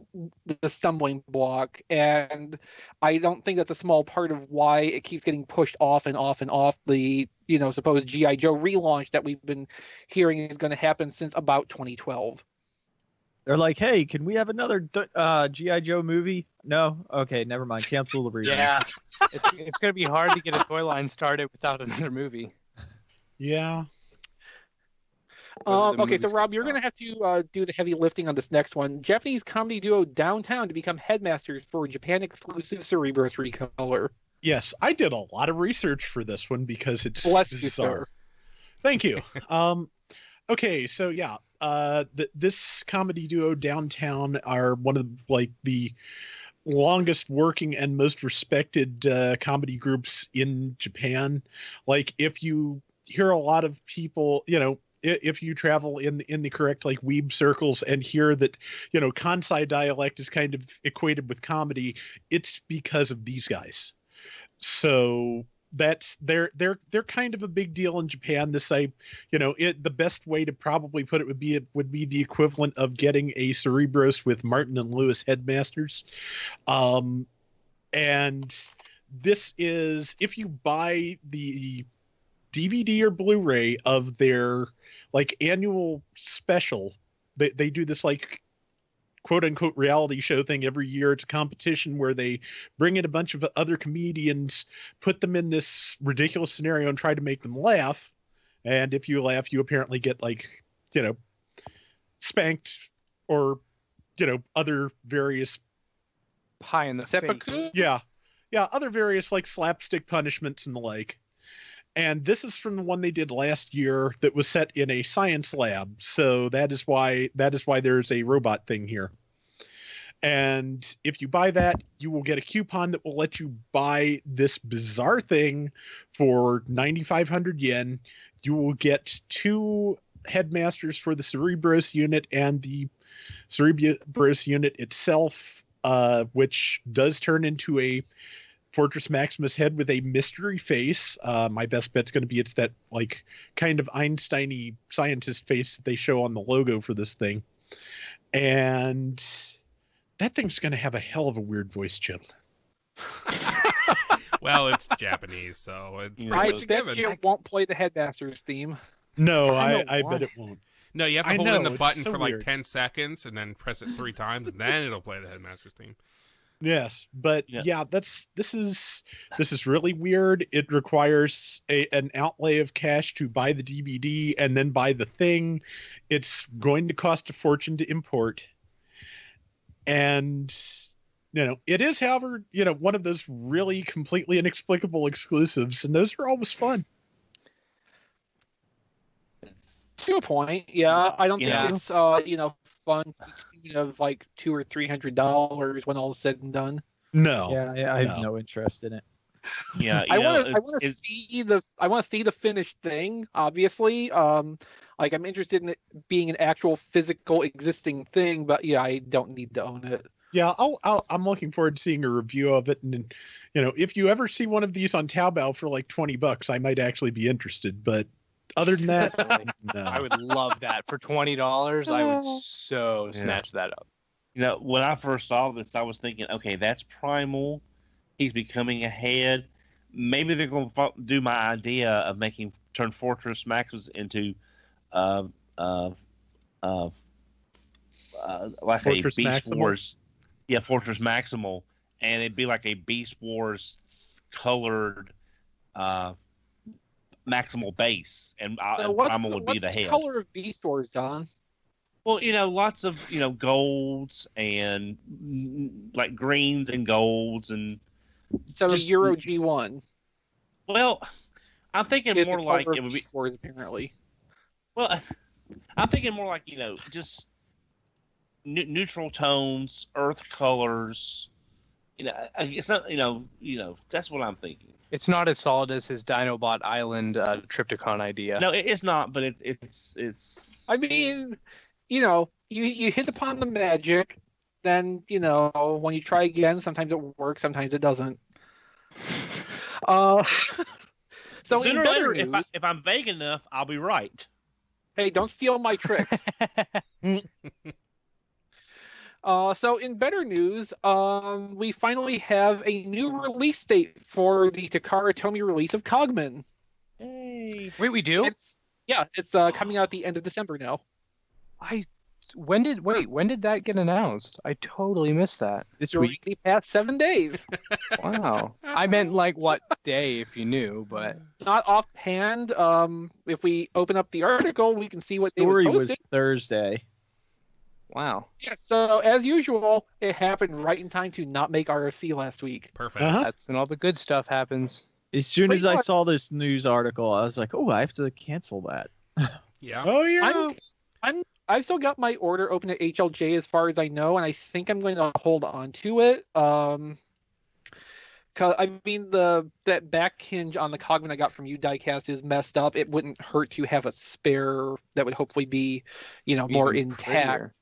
the stumbling block, and I don't think that's a small part of why it keeps getting pushed off and off and off. The supposed G.I. Joe relaunch that we've been hearing is going to happen since about 2012. They're like, hey, can we have another G.I. Joe movie? No? Okay, never mind. Cancel the remake. Yeah, it's going to be hard to get a toy line started without another movie. Yeah. Okay, so Rob, you're going to have to do the heavy lifting on this next one. Japanese comedy duo Downtown to become headmasters for Japan-exclusive Cerebros recolor. Yes, I did a lot of research for this one because it's Bless you, bizarre. sir. Thank you. Okay, so yeah, this comedy duo Downtown are one of the longest working and most respected comedy groups in Japan. Like, if you hear a lot of people, if you travel in the correct like weeb circles and hear that, Kansai dialect is kind of equated with comedy, it's because of these guys. So that's they're kind of a big deal in Japan. The best way to probably put it would be the equivalent of getting a Cerebros with Martin and Lewis headmasters. And this is, if you buy the DVD or Blu-ray of their like annual special, they do this like quote unquote reality show thing every year. It's a competition where they bring in a bunch of other comedians, put them in this ridiculous scenario and try to make them laugh. And if you laugh, you apparently get spanked or, other various pie in the Seppuku? face. Yeah. Other various like slapstick punishments and the like. And this is from the one they did last year that was set in a science lab. So that is why there's a robot thing here. And if you buy that, you will get a coupon that will let you buy this bizarre thing for 9,500 yen. You will get 2 headmasters for the Cerebros unit and the Cerebros unit itself, which does turn into a Fortress Maximus head with a mystery face. My best bet's going to be it's that like kind of Einstein-y scientist face that they show on the logo for this thing. And that thing's going to have a hell of a weird voice, Jim. Well, it's Japanese, so it's pretty I much a bet given. you it won't play the Headmasters theme. No, I I know bet why. it won't. No, you have to I hold in know, the it's button so for like weird. 10 seconds and then press it 3 times, and then it'll play the Headmaster's theme. Yes, but Yeah. this is really weird. It requires an outlay of cash to buy the DVD and then buy the thing. It's going to cost a fortune to import. And it is, however, one of those really completely inexplicable exclusives, and those are always fun. To a point, yeah. I don't Yeah. think it's fun to the tune of like $200 or $300 when all is said and done. No. Yeah, I have no interest in it. Yeah, I want to see the finished thing. Obviously, I'm interested in it being an actual physical existing thing, but yeah, I don't need to own it. Yeah, I'm looking forward to seeing a review of it, and if you ever see one of these on Taobao for like $20, I might actually be interested. But other than that, no. I would love that for $20. I would so snatch that up. When I first saw this, I was thinking, okay, that's Primal. He's becoming a head. Maybe they're going to do my idea of turn Fortress Maximus into like Fortress a Beast Maximal? Wars. Yeah, Fortress Maximal, and it'd be like a Beast Wars colored Maximal base, and Primal would be the head. What's the color of Beast Wars, Don? Well, lots of golds and like greens and golds and. So Just- Euro G1 Well, I'm thinking is more the like color it of would be. Beast Wars, apparently. Well, I'm thinking more like just neutral tones, earth colors. It's not. That's what I'm thinking. It's not as solid as his Dinobot Island Triptychon idea. No, it's not. But it's. I mean, you hit upon the magic, then when you try again, sometimes it works, sometimes it doesn't. So Sooner in or better later, news, if I'm vague enough, I'll be right. hey, don't steal my tricks. So in better news, we finally have a new release date for the Takara Tomy release of Cogman. Hey. Wait, we do? It's coming out at the end of December now. I when did that get announced? I totally missed that. This week. The past 7 days. Wow. I meant like what day, if you knew, but Not offhand. If we open up the article, we can see what Story they was was posted. Thursday. wow. Yeah, so as usual, it happened right in time to not make RFC last week. Perfect. That's when all the good stuff happens. As soon Pretty as I much. saw this news article, I was like, "Oh, I have to cancel that." Yeah. Oh yeah. I've still got my order open at HLJ as far as I know, and I think I'm going to hold on to it. 'Cause I mean that back hinge on the Cogman I got from you Diecast is messed up. It wouldn't hurt to have a spare that would hopefully be, more Even intact.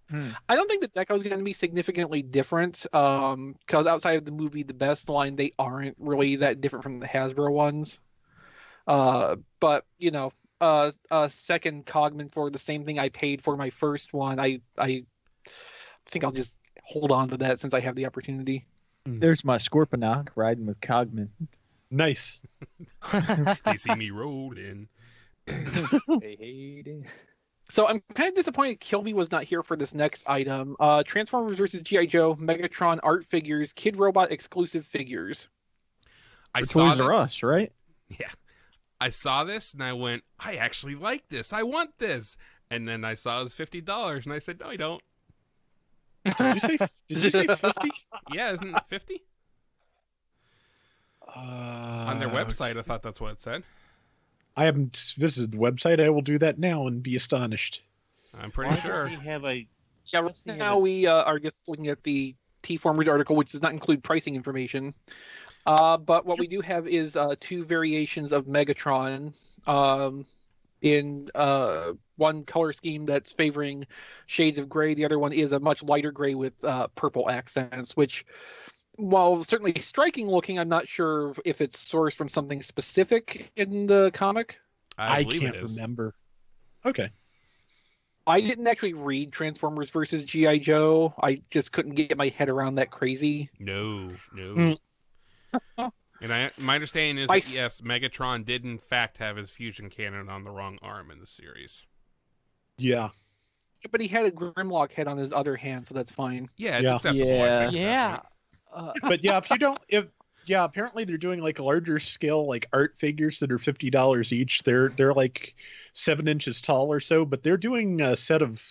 prettier. I don't think the deco is going to be significantly different. Because outside of the movie The Best line, they aren't really that different from the Hasbro ones. But a second Cogman for the same thing I paid for my first one. I think I'll just hold on to that since I have the opportunity. There's my Scorponok riding with Cogman. Nice. They see me rolling. They hate it. So I'm kind of disappointed Kilby was not here for this next item. Transformers versus G.I. Joe, Megatron art figures, Kid Robot exclusive figures. I For saw Toys this. R Us, right? Yeah. I saw this and I went, I actually like this. I want this. And then I saw it was $50 and I said, no, I don't. Did you say 50? Yeah, isn't it 50? On their website, I thought that's what it said. I haven't visited the website. I will do that now and be astonished. I'm pretty Why sure. does he have a? Yeah, right now we are just looking at the TFormers article, which does not include pricing information. But what we do have is two variations of Megatron in one color scheme that's favoring shades of gray. The other one is a much lighter gray with purple accents, which, while certainly striking looking, I'm not sure if it's sourced from something specific in the comic. I believe can't it is. remember. Okay. I didn't actually read Transformers versus G.I. Joe. I just couldn't get my head around that crazy. No. Mm. And my understanding is I that, yes, Megatron did in fact have his fusion cannon on the wrong arm in the series. Yeah. But he had a Grimlock head on his other hand, so that's fine. Yeah, it's Yeah. acceptable. Yeah. I think, at that Yeah. point. But yeah, apparently they're doing like larger scale like art figures that are $50 each. They're like 7 inches tall or so, but they're doing a set of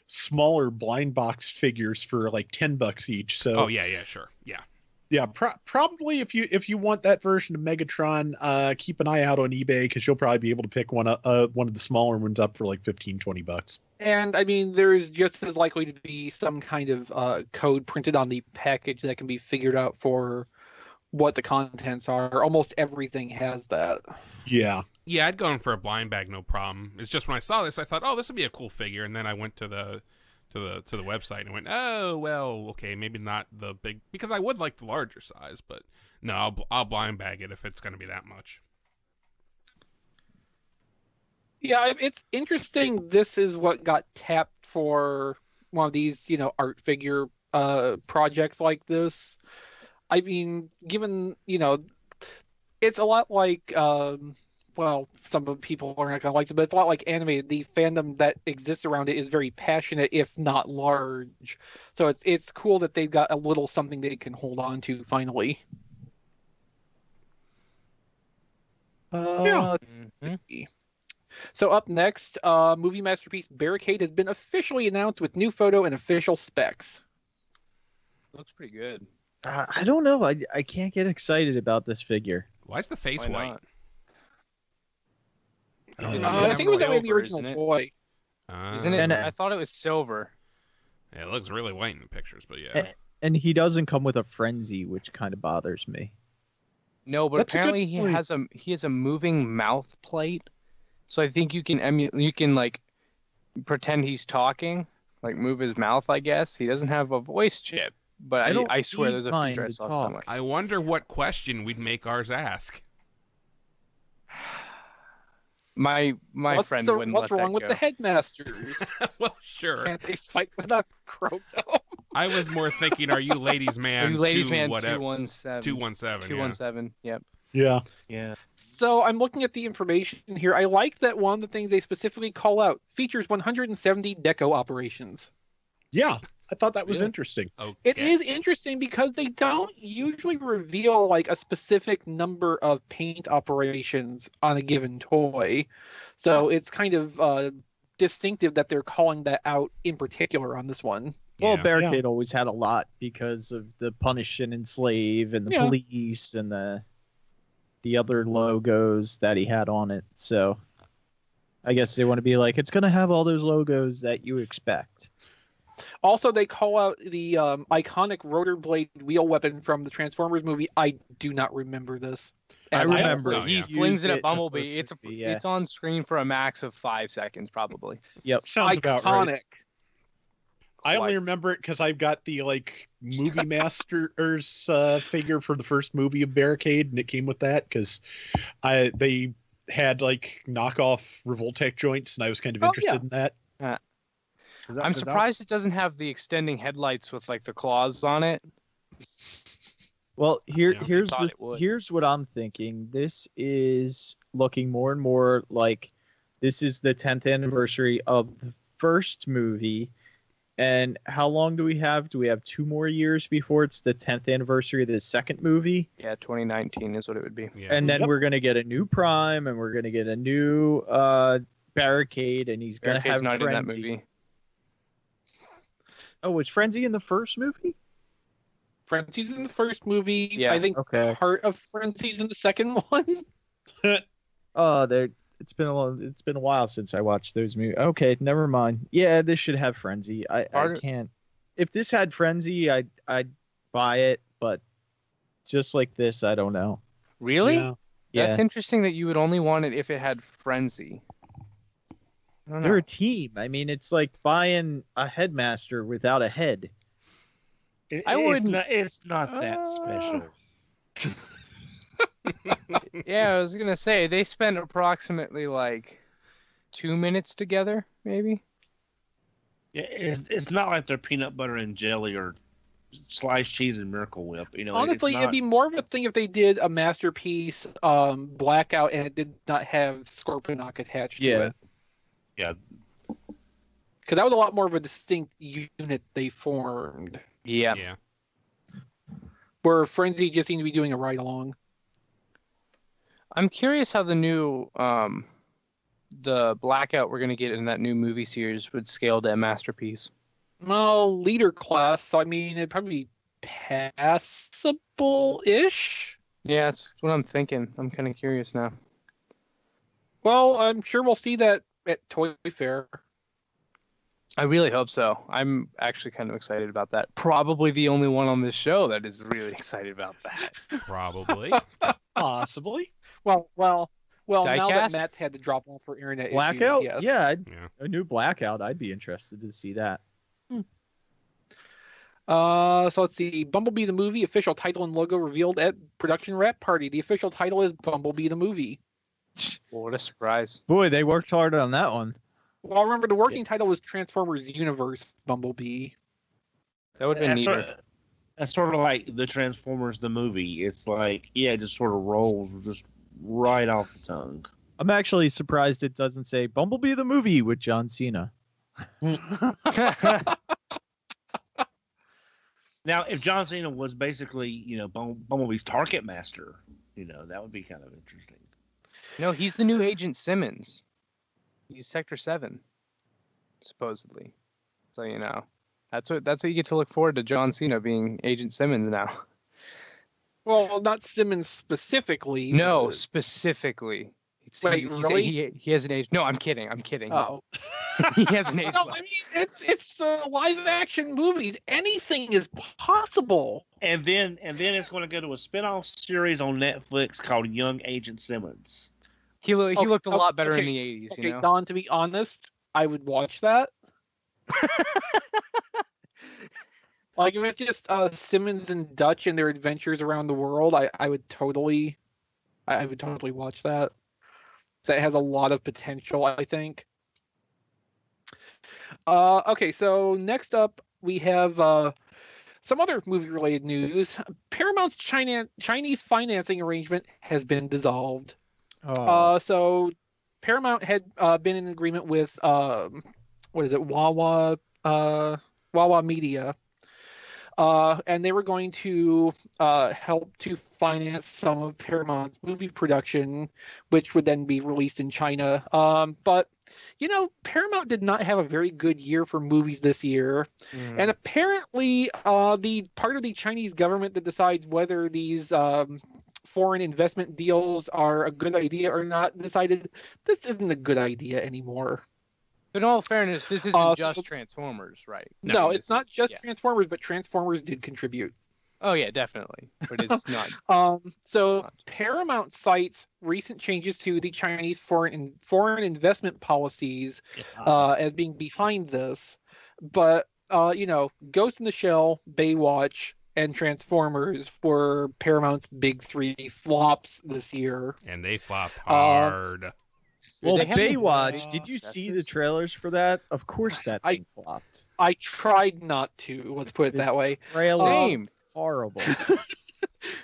smaller blind box figures for like $10 each. So Oh, yeah, sure. Yeah. yeah, probably if you want that version of Megatron, keep an eye out on eBay because you'll probably be able to pick one of the smaller ones up for like $15-20. And I mean, there's just as likely to be some kind of code printed on the package that can be figured out for what the contents are. Almost everything has that. Yeah. Yeah, I'd go in for a blind bag, no problem. It's just when I saw this, I thought, oh, this would be a cool figure. And then I went to the website and went, oh, well, okay, maybe not the big, because I would like the larger size, but no, I'll blind bag it if it's going to be that much. Yeah, it's interesting. This is what got tapped for one of these, art figure projects like this. I mean, given, it's a lot like, well, some people are not going to like it, but it's a lot like anime. The fandom that exists around it is very passionate, if not large. So it's cool that they've got a little something they can hold on to finally. Yeah. So up next, movie Masterpiece Barricade has been officially announced with new photo and official specs. Looks pretty good. I don't know. I can't get excited about this figure. Why is the face Why white? not? I don't It's know. I think it was silver, only the original isn't it? toy. Isn't it? And, I thought it was silver. Yeah, it looks really white in the pictures, but yeah. And he doesn't come with a frenzy, which kind of bothers me. No, but That's a good apparently he point. has a moving mouth plate. So I think you can like pretend he's talking, like move his mouth, I guess. He doesn't have a voice chip, but don't I swear need there's a mine feature I to saw talk. somewhere. I wonder what question we'd make ours ask. My friend wouldn't What's let wrong that with go. the headmasters? Well, sure. Can't they fight without Croto? I was more thinking, are you ladies man? Are you ladies to man whatever. 217? 217. 217. Yep. Yeah. Yeah. So I'm looking at the information here. I like that one of the things they specifically call out features 170 deco operations. Yeah. I thought that was Really? interesting. Okay. It is interesting because they don't usually reveal like a specific number of paint operations on a given toy. So it's kind of distinctive that they're calling that out in particular on this one. Well, Yeah. Barricade always had a lot because of the Punish and Enslave and the Yeah. Police and the other logos that he had on it. So I guess they want to be like, it's going to have all those logos that you expect. Also, they call out the iconic rotor blade wheel weapon from the Transformers movie. I do not remember this. I at all. remember. Oh, He yeah. flings it Used at in the Bumblebee. first movie, yeah. It's on screen for a max of 5 seconds, probably. Yep. Sounds about right. Iconic. I only Quite. remember it because I've got the like movie masters figure for the first movie of Barricade, and it came with that because they had like knockoff Revoltech joints, and I was kind of Oh, interested yeah. in that. I'm surprised it doesn't have the extending headlights with like the claws on it. Well, Yeah. Thought it would. here's what I'm thinking. This is looking more and more like this is the 10th anniversary of the first movie. And how long do we have? Do we have 2 more years before it's the 10th anniversary of the second movie? Yeah, 2019 is what it would be. Yeah. And then Yep. we're going to get a new Prime and we're going to get a new Barricade, and he's going to Barricade's have not in that Frenzy. movie. Oh, was Frenzy in the first movie? Frenzy's in the first movie. Yeah. I think Okay. part of Frenzy's in the second one. Oh, it's been a while since I watched those movies. Okay, never mind. Yeah, this should have Frenzy. I can't. If this had Frenzy, I'd buy it, but just like this, I don't know. Really? Yeah. That's Yeah, interesting that you would only want it if it had Frenzy. I don't they're know. a team. I mean, it's like buying a Headmaster without a head. I wouldn't- It's not that special. Yeah, I was gonna say they spent approximately like 2 minutes together, maybe. Yeah, it's not like they're peanut butter and jelly or sliced cheese and Miracle Whip. You know, Honestly, it's it'd not, be more of a thing if they did a Masterpiece Blackout and it did not have Scorponok attached to Yeah. it. Yeah. Because that was a lot more of a distinct unit they formed. Yeah. Yeah. Where Frenzy just seemed to be doing a ride along. I'm curious how the new the Blackout we're gonna get in that new movie series would scale to a Masterpiece. Well, leader class, so I mean, it'd probably be passable-ish. Yeah, that's what I'm thinking. I'm kind of curious now. Well, I'm sure we'll see that at Toy Fair. I really hope so. I'm actually kind of excited about that. Probably the only one on this show that is really excited about that. Probably. Possibly. Well, now that Diecast? Matt's had to drop off for internet Blackout? issues, yes. Yeah, Yeah. a new Blackout. I'd be interested to see that. So let's see. Bumblebee the movie official title and logo revealed at production wrap party. The official title is Bumblebee the movie. Well, what a surprise. Boy, they worked hard on that one. Well, remember the working title was Transformers Universe Bumblebee. That would have been neater. That's sort of like the Transformers the movie. It's like, yeah, it just sort of rolls just right off the tongue. I'm actually surprised it doesn't say Bumblebee the movie with John Cena. Now, if John Cena was basically, you know, Bumblebee's target master, you know, that would be kind of interesting. No, he's the new Agent Simmons. He's Sector 7, supposedly. So, you know, that's what you get to look forward to, John Cena being Agent Simmons now. Well, not Simmons specifically. No, but- specifically. Wait, He said really? he has an age. No, I'm kidding. Oh. He has an age. No, left. I mean it's live action movies. Anything is possible. And then it's going to go to a spin-off series on Netflix called Young Agent Simmons. He looked a lot better in okay, the 80s, Okay, you know. Don, to be honest, I would watch that. Like if it's just Simmons and Dutch and their adventures around the world, I would totally watch that. That has a lot of potential, I think. Okay, so next up we have Some other movie-related news: Paramount's Chinese financing arrangement has been dissolved. So Paramount had been in agreement with Wawa Media, and they were going to help to finance some of Paramount's movie production, which would then be released in China. But Paramount did not have a very good year for movies this year. And apparently the part of the Chinese government that decides whether these foreign investment deals are a good idea or not decided this isn't a good idea anymore. In all fairness, this isn't just Transformers, right? No, it's not just Transformers, but Transformers did contribute. Oh yeah, definitely. But it's not. So Paramount cites recent changes to the Chinese foreign investment policies as being behind this. But Ghost in the Shell, Baywatch, and Transformers were Paramount's big three flops this year. And they flopped hard. Well, Baywatch, did you see the trailers for that? Of course that thing flopped. I tried not to, let's put it that way. Same. Horrible.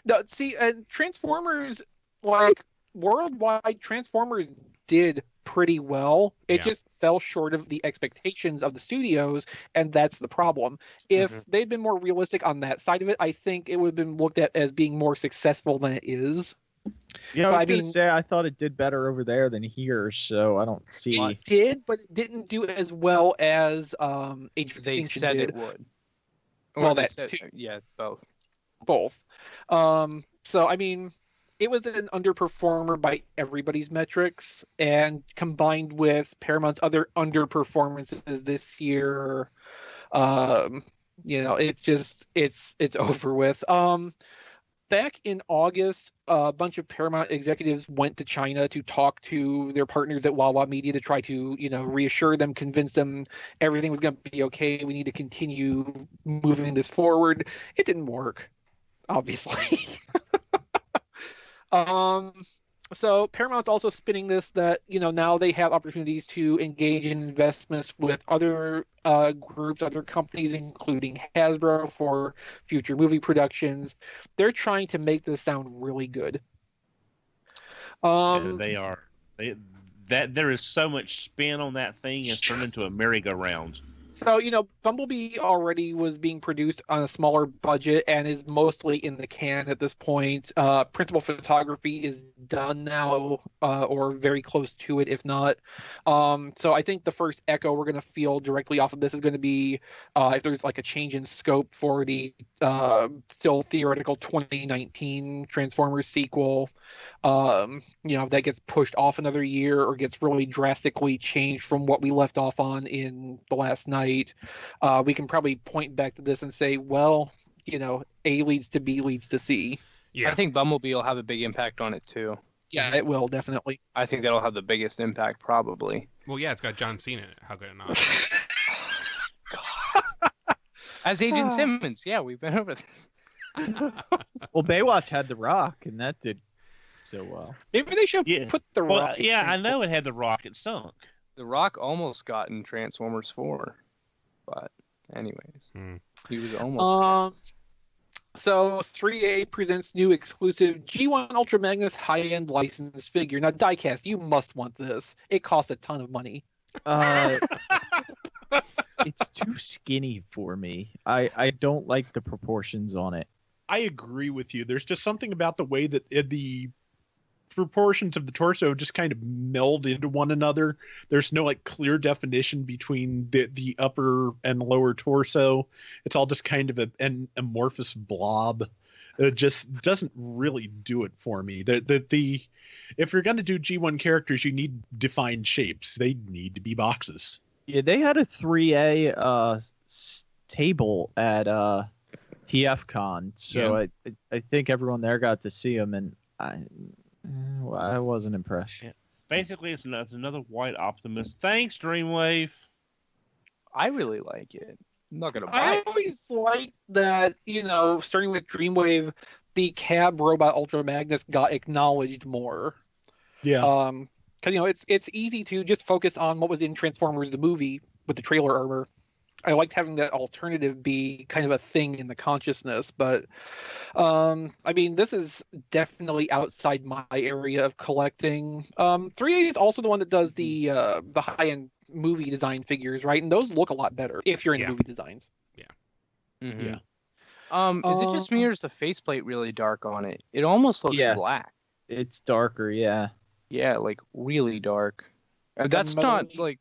No, see, Transformers, like, worldwide, Transformers did pretty well. It just fell short of the expectations of the studios, and that's the problem. If they'd been more realistic on that side of it, I think it would have been looked at as being more successful than it is. Yeah, I was going to say, I thought it did better over there than here, so I don't see. It did, but it didn't do as well as Age of Extinction they said did. It would. Well, that's too. Yeah, both. So, I mean, it was an underperformer by everybody's metrics, and combined with Paramount's other underperformances this year, it's over with. Back in August, a bunch of Paramount executives went to China to talk to their partners at Wawa Media to try to, reassure them, convince them everything was going to be okay. We need to continue moving this forward. It didn't work, obviously. So Paramount's also spinning this that, now they have opportunities to engage in investments with other groups, other companies, including Hasbro for future movie productions. They're trying to make this sound really good. They are. There is so much spin on that thing, it's turned into a merry-go-round. So, Bumblebee already was being produced on a smaller budget and is mostly in the can at this point. Principal photography is done now, or very close to it, if not. So I think the first echo we're going to feel directly off of this is going to be if there's like a change in scope for the still theoretical 2019 Transformers sequel. If that gets pushed off another year or gets really drastically changed from what we left off on in the last night. We can probably point back to this and say, well, A leads to B leads to C. Yeah. I think Bumblebee will have a big impact on it too. Yeah, it will, definitely. I think that'll have the biggest impact, probably. Well, yeah, it's got John Cena in it. How could it not? As Agent Simmons, yeah, we've been over this. Well, Baywatch had The Rock, and that did so well. Maybe they should put The Rock. Yeah, I know it had The Rock. It sunk. The Rock almost got in Transformers 4. But anyways, he was almost. So threeA presents new exclusive G1 Ultra Magnus high-end licensed figure. Now, Diecast, you must want this. It costs a ton of money. It's too skinny for me. I don't like the proportions on it. I agree with you. There's just something about the way that the proportions of the torso just kind of meld into one another. There's no clear definition between the upper and lower torso. It's all just kind of an amorphous blob. It just doesn't really do it for me. If you're going to do G1 characters, you need defined shapes. They need to be boxes. Yeah, they had a threeA table at TFCon, so yeah. I think everyone there got to see them, and I wasn't impressed. Yeah. Basically, it's another white Optimus. Thanks, Dreamwave. I really like it. I'm not gonna buy I it. always like that, starting with Dreamwave, the Cab Robot Ultra Magnus got acknowledged more. Yeah. Because it's easy to just focus on what was in Transformers the movie with the trailer armor, I liked having that alternative be kind of a thing in the consciousness, but I mean, this is definitely outside my area of collecting. threeA is also the one that does the high-end movie design figures, right? And those look a lot better if you're into movie designs. Mm-hmm. Yeah. Is it just me or is the faceplate really dark on it? It almost looks black. It's darker, yeah. Yeah, like really dark. And that's not like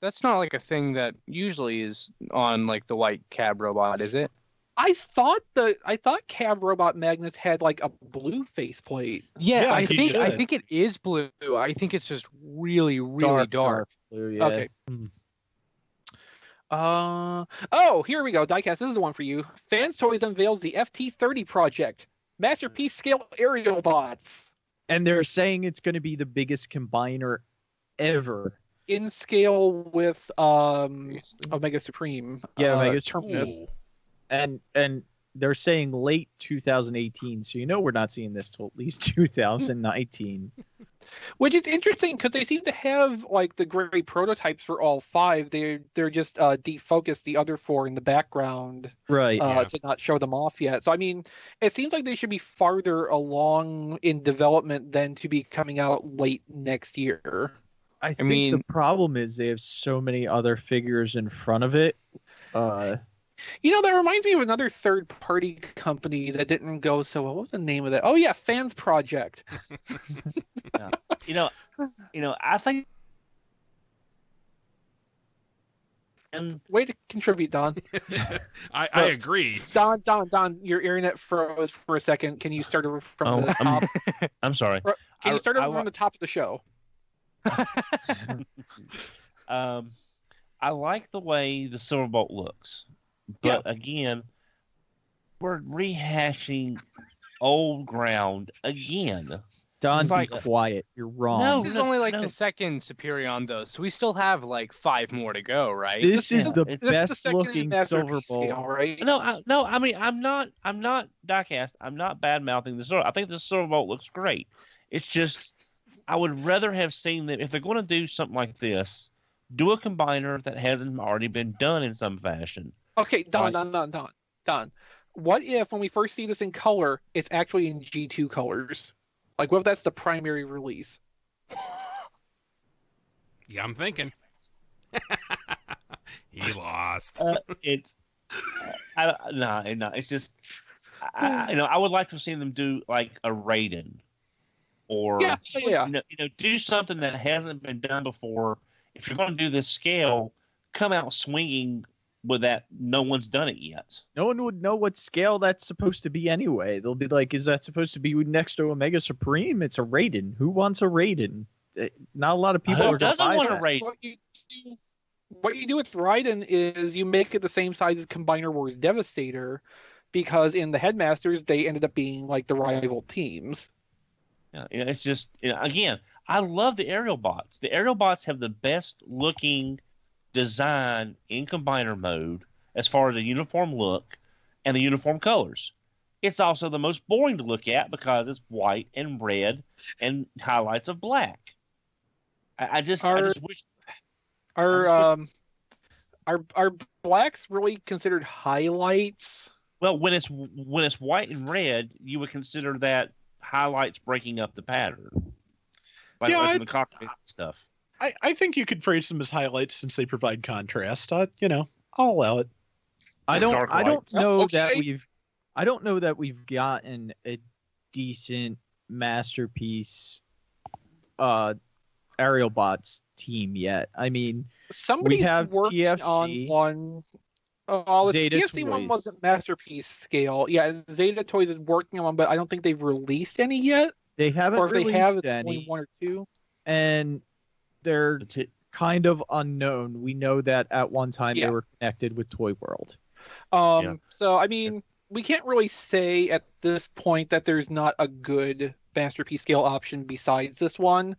a thing that usually is on like the white cab robot, is it? I thought Cab Robot Magnus had like a blue faceplate. Yeah, I he think should. it is blue. I think it's just really, really dark. Blue, yeah. Okay. Here we go. Diecast, this is the one for you. Fans Toys unveils the FT30 project. Masterpiece scale Aerialbots. And they're saying it's going to be the biggest combiner ever. In scale with Omega Supreme. Yeah, Omega Terminus. Supreme. And they're saying late 2018, so we're not seeing this till at least 2019. Which is interesting because they seem to have like the gray prototypes for all 5. They're just defocused the other 4 in the background, Right? to not show them off yet. So I mean, it seems like they should be farther along in development than to be coming out late next year. I think the problem is they have so many other figures in front of it. That reminds me of another third-party company that didn't go so well. What was the name of that? Oh yeah, Fans Project. I think. And Way to contribute, Don. I agree. Don, your internet froze for a second. Can you start over from the top? I'm sorry. Can you start over from the top of the show? I like the way the Silverbolt looks, but again, we're rehashing old ground again. Don, It's be quiet. You're wrong. This is only like the second Superion though, so we still have like 5 more to go, right? This is the That's best second looking Masterpiece Silverbolt. scale, right? No. I mean, I'm not diecast. I'm not bad mouthing the Silver. I think the Silverbolt looks great. It's just I would rather have seen them if they're going to do something like this. Do a combiner that hasn't already been done in some fashion. Okay, Don. What if when we first see this in color, it's actually in G2 colors? Like, what if that's the primary release? Yeah, I'm thinking. He lost. It's It's just I would like to have seen them do like a Raiden, or do something that hasn't been done before. If you're going to do this scale, come out swinging with that. No one's done it yet. No one would know what scale that's supposed to be anyway. They'll be like, is that supposed to be next to Omega Supreme? It's a Raiden. Who wants a Raiden? Not a lot of people are going to buy want that. a Raiden? What you do with Raiden is you make it the same size as Combiner Wars Devastator, because in the Headmasters, they ended up being like the rival teams. Yeah, it's just, again, I love the Aerialbots. The Aerialbots have the best looking design in combiner mode as far as the uniform look and the uniform colors. It's also the most boring to look at because it's white and red and highlights of black. I just wish. Are blacks really considered highlights? Well, when it's white and red, you would consider that highlights breaking up the pattern, like the cockpit stuff. I think you could phrase them as highlights since they provide contrast. I'll allow it. I don't know Okay. I don't know that we've gotten a decent Masterpiece Aerialbots team yet. I mean, Somebody's we have working TFC, on one. The Zeta TFC one Toys. wasn't Masterpiece scale. Yeah, Zeta Toys is working on one, but I don't think they've released any yet. They haven't Or if they released have, it's any, only 1 or 2. and they're kind of unknown. We know that at one time Yeah. they were connected with Toy World. So I mean, we can't really say at this point that there's not a good Masterpiece scale option besides this one,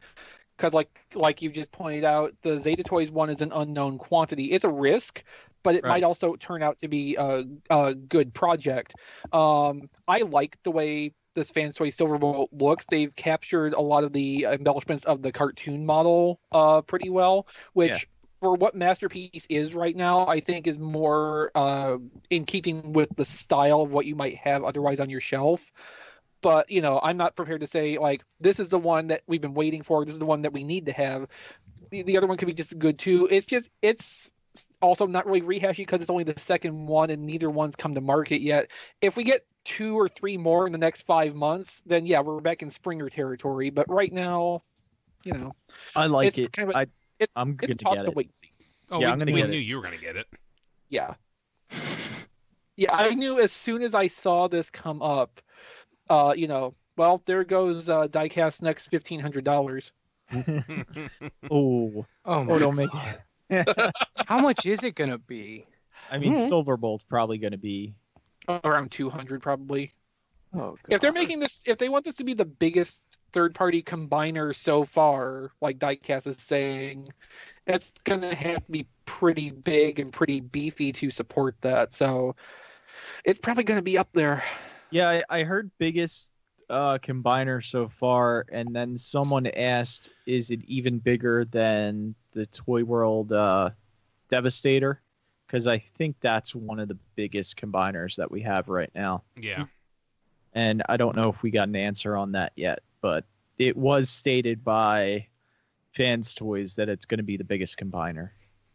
because like you just pointed out, the Zeta Toys one is an unknown quantity. It's a risk, but it might also turn out to be a good project. I like the way this Fans Toy Silverbolt looks. They've captured a lot of the embellishments of the cartoon model pretty well, which for what Masterpiece is right now, I think is more in keeping with the style of what you might have otherwise on your shelf. But, I'm not prepared to say, like, this is the one that we've been waiting for. This is the one that we need to have. The other one could be just as good, too. It's also not really rehashy because it's only the second one and neither one's come to market yet. If we get 2 or 3 more in the next 5 months, then, yeah, we're back in Springer territory. But right now, I like it's it. kind of I'm it's going a to toss get to it. wait and see. Oh, Yeah, I'm we gonna get knew it. you were going to get it. Yeah. Yeah, I knew as soon as I saw this come up, well, there goes Diecast's next $1,500. Oh, Oh my don't make God. it. How much is it gonna be? I mean, Mhm. Silverbolt's probably going to be. Around 200 probably. Oh, If they're God. making this, if they want this to be the biggest third-party combiner so far, like Diecast is saying, it's gonna have to be pretty big and pretty beefy to support that. So it's probably gonna be up there. Yeah, I heard biggest combiner so far, and then someone asked, is it even bigger than the Toy World Devastator? Because I think that's one of the biggest combiners that we have right now. Yeah. And I don't know if we got an answer on that yet, but it was stated by Fans Toys that it's going to be the biggest combiner.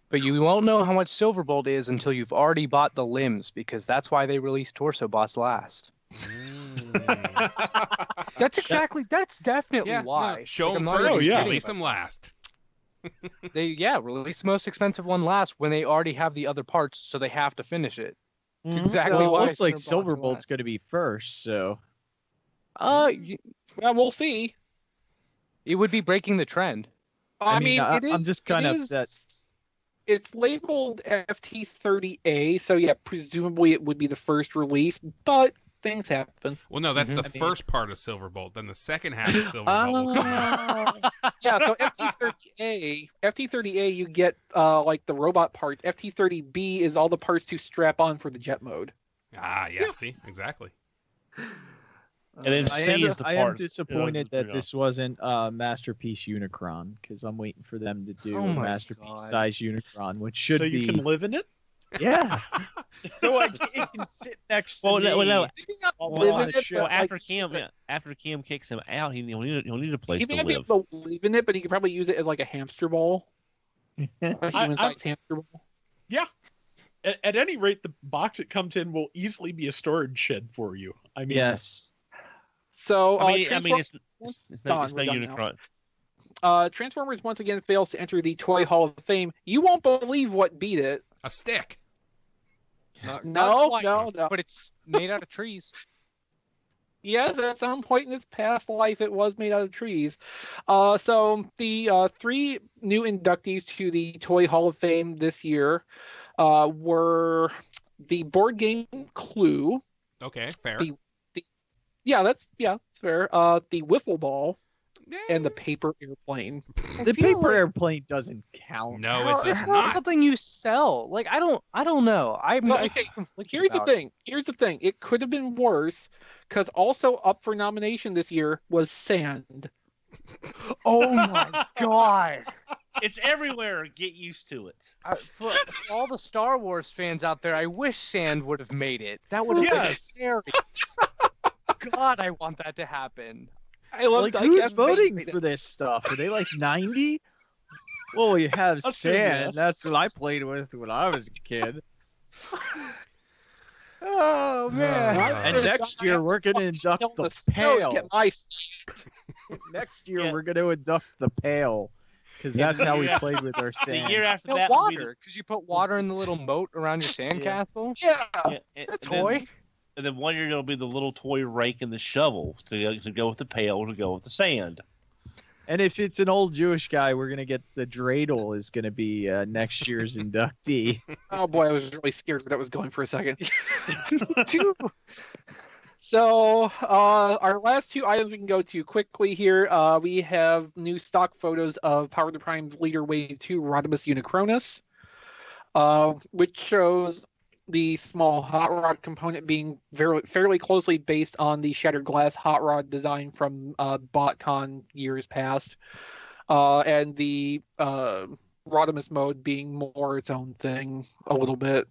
But you won't know how much Silverbolt is until you've already bought the limbs, because that's why they released Torso Bots last. That's definitely Yeah, why. no, show Like, them I'm not first, even kidding release about them last. release the most expensive one last when they already have the other parts, so they have to finish it. It's Mhm. exactly Well, why it looks like Silverbolt's Silverbolt's last. going to be first, so Well, we'll see. It would be breaking the trend. I mean, I'm it is. just kind it of is- upset. It's labeled FT30A, so yeah, presumably it would be the first release, but things happen. Well, no, that's Mhm. the first part of Silverbolt. Then the second half of Silverbolt will come out. Yeah, so FT30A, you get like the robot parts. FT30B is all the parts to strap on for the jet mode. Ah, yeah, see? Exactly. And then C is the I am part. disappointed that this wasn't Masterpiece Unicron, because I'm waiting for them to do Oh a my Masterpiece God. size Unicron, which should so be. you can live in it. Yeah. So it can sit next to Well, me. no. Maybe not Well, live on in the it, show, but, Well, like, after Kim kicks him out, he'll need a place he to may not be live. able to live in it, but he could probably use it as like a hamster ball, a human-sized hamster ball. At any rate, the box it comes in will easily be a storage shed for you. I mean, Yes. So, I mean, Transform- it's Done, no we're done now. Unicron. Transformers once again fails to enter the Toy Hall of Fame. You won't believe what beat it. A stick. Not No, quite, no. But it's made out of trees. Yes, at some point in its past life, it was made out of trees. So the 3 new inductees to the Toy Hall of Fame this year were the board game Clue. Okay, fair. That's fair. The Wiffle Ball Yeah. and the paper airplane. The feel paper like- airplane doesn't count. No, Well, it does it's not not. something you sell. Like I don't know. Well, I okay, feel conflicted Here's the about it. thing. It could have been worse, because also up for nomination this year was Sand. Oh my god! It's everywhere. Get used to it. For all the Star Wars fans out there, I wish Sand would have made it. That would have Yes. been hilarious. God, I want that to happen. I love Like, Diecast who's voting made it. for this stuff? Are they like 90? Well, you have I'll say sand. yes. That's what I played with when I was a kid. Oh man! And next year we're going to induct Kill the snow to pail. Get my Next year Yeah. we're going to induct the pail, because that's how we played with our The sand. year after No that will be water, because you put water in the little moat around your sandcastle. yeah. A and toy. And then 1 year it'll be the little toy rake and the shovel to go with the pail to go with the sand. And if it's an old Jewish guy, we're going to get the dreidel is going to be next year's inductee. Oh boy, I was really scared where that was going for a second. So our last 2 items we can go to quickly here. We have new stock photos of Power of the Prime's Leader Wave 2 Rodimus Unicronus, which shows the small hot rod component being fairly closely based on the shattered glass hot rod design from BotCon years past. And the Rodimus mode being more its own thing a little bit.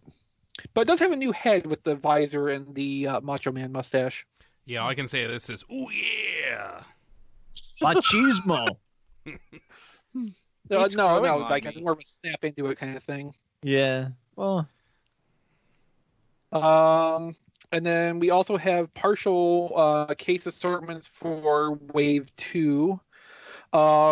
But it does have a new head with the visor and the Macho Man mustache. Yeah, all I can say of this is, ooh yeah. Machismo. It's No, growing on like me. more of a snap into it kind of thing. Yeah. Well, And then we also have partial case assortments for Wave 2.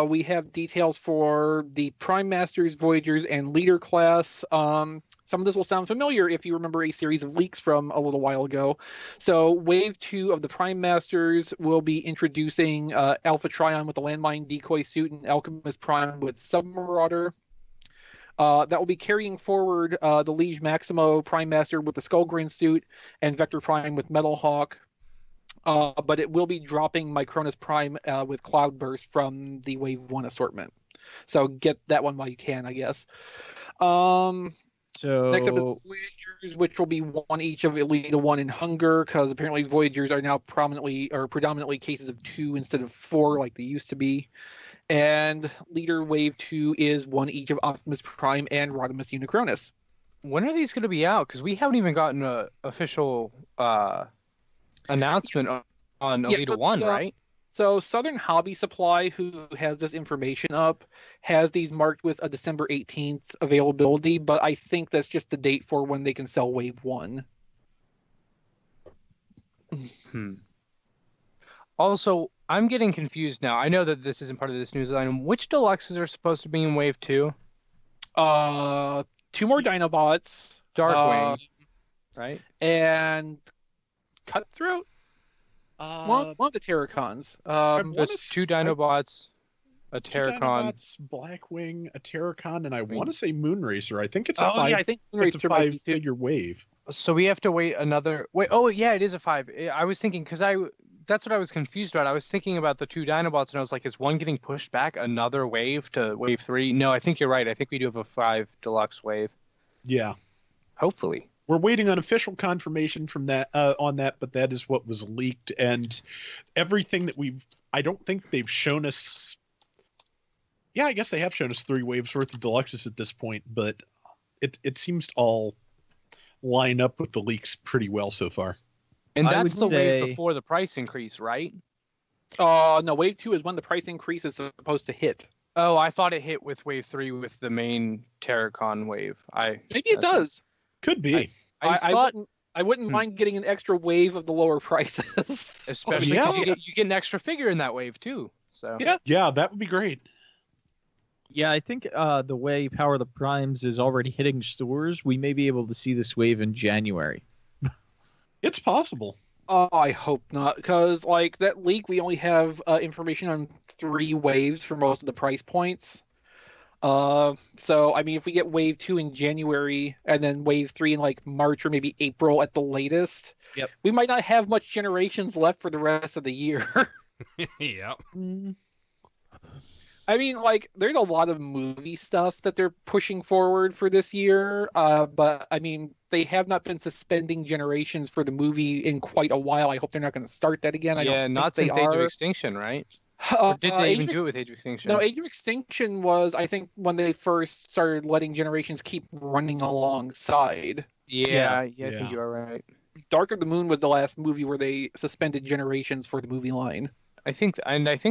We have details for the Prime Masters, Voyagers, and Leader class. Some of this will sound familiar if you remember a series of leaks from a little while ago. So Wave 2 of the Prime Masters will be introducing Alpha Trion with the landmine decoy suit and Alchemist Prime with Submarauder. That will be carrying forward the Liege Maximo Prime Master with the Skullgrin suit and Vector Prime with Metal Hawk. But it will be dropping Micronus Prime with Cloudburst from the Wave 1 assortment. So get that one while you can, I guess. so Next up is Voyagers, which will be one each of Elite 1 and Hunger, because apparently Voyagers are now predominantly cases of 2 instead of 4 like they used to be. And Leader Wave 2 is one each of Optimus Prime and Rodimus Unicronus. When are these going to be out? Because we haven't even gotten an official announcement on Yeah, Elite so 1, the, right? So Southern Hobby Supply, who has this information up, has these marked with a December 18th availability, but I think that's just the date for when they can sell Wave 1. Also, I'm getting confused now. I know that this isn't part of this news item. Which deluxes are supposed to be in Wave 2? 2 more Dinobots. Darkwing, right? And Cutthroat? One of the Terracons. There's 2 Dinobots, a Terracon. Dinobots, Blackwing, a Terracon, and I want to say Moonracer. I think it's a I think it's a Moonracer might be too. 5-figure wave. So we have to wait another. Wait, oh yeah, it is a 5. I was thinking because that's what I was confused about. I was thinking about the 2 Dinobots, and I was like, is one getting pushed back another wave to Wave 3? No, I think you're right. I think we do have a 5 deluxe wave. Yeah. Hopefully. We're waiting on official confirmation from that on that, but that is what was leaked, and everything that I don't think they've shown us. Yeah, I guess they have shown us 3 waves worth of deluxes at this point, but it seems to all line up with the leaks pretty well so far. And I that's would the wave say- before the price increase, right? No, Wave 2 is when the price increase is supposed to hit. Oh, I thought it hit with Wave 3 with the main Terracon wave. Maybe it does. Could be. I thought, I wouldn't mind getting an extra wave of the lower prices. especially yeah. because you get an extra figure in that wave too. So Yeah. Yeah, that would be great. yeah, I think the way Power of the Primes is already hitting stores, we may be able to see this wave in January. It's possible. Oh, I hope not, because like that leak, we only have information on 3 waves for most of the price points. So I mean, if we get Wave 2 in January and then Wave 3 in like March or maybe April at the latest, Yep. we might not have much generations left for the rest of the year. Yep. I mean, like, there's a lot of movie stuff that they're pushing forward for this year, but I mean, they have not been suspending generations for the movie in quite a while. I hope they're not going to start that again. I yeah, don't not think since they Age of are. Extinction, right? Or did they even do it with Age of Extinction? No, Age of Extinction was, I think, when they first started letting generations keep running alongside. Yeah, I Yeah. think you are right. Dark of the Moon was the last movie where they suspended generations for the movie line. I think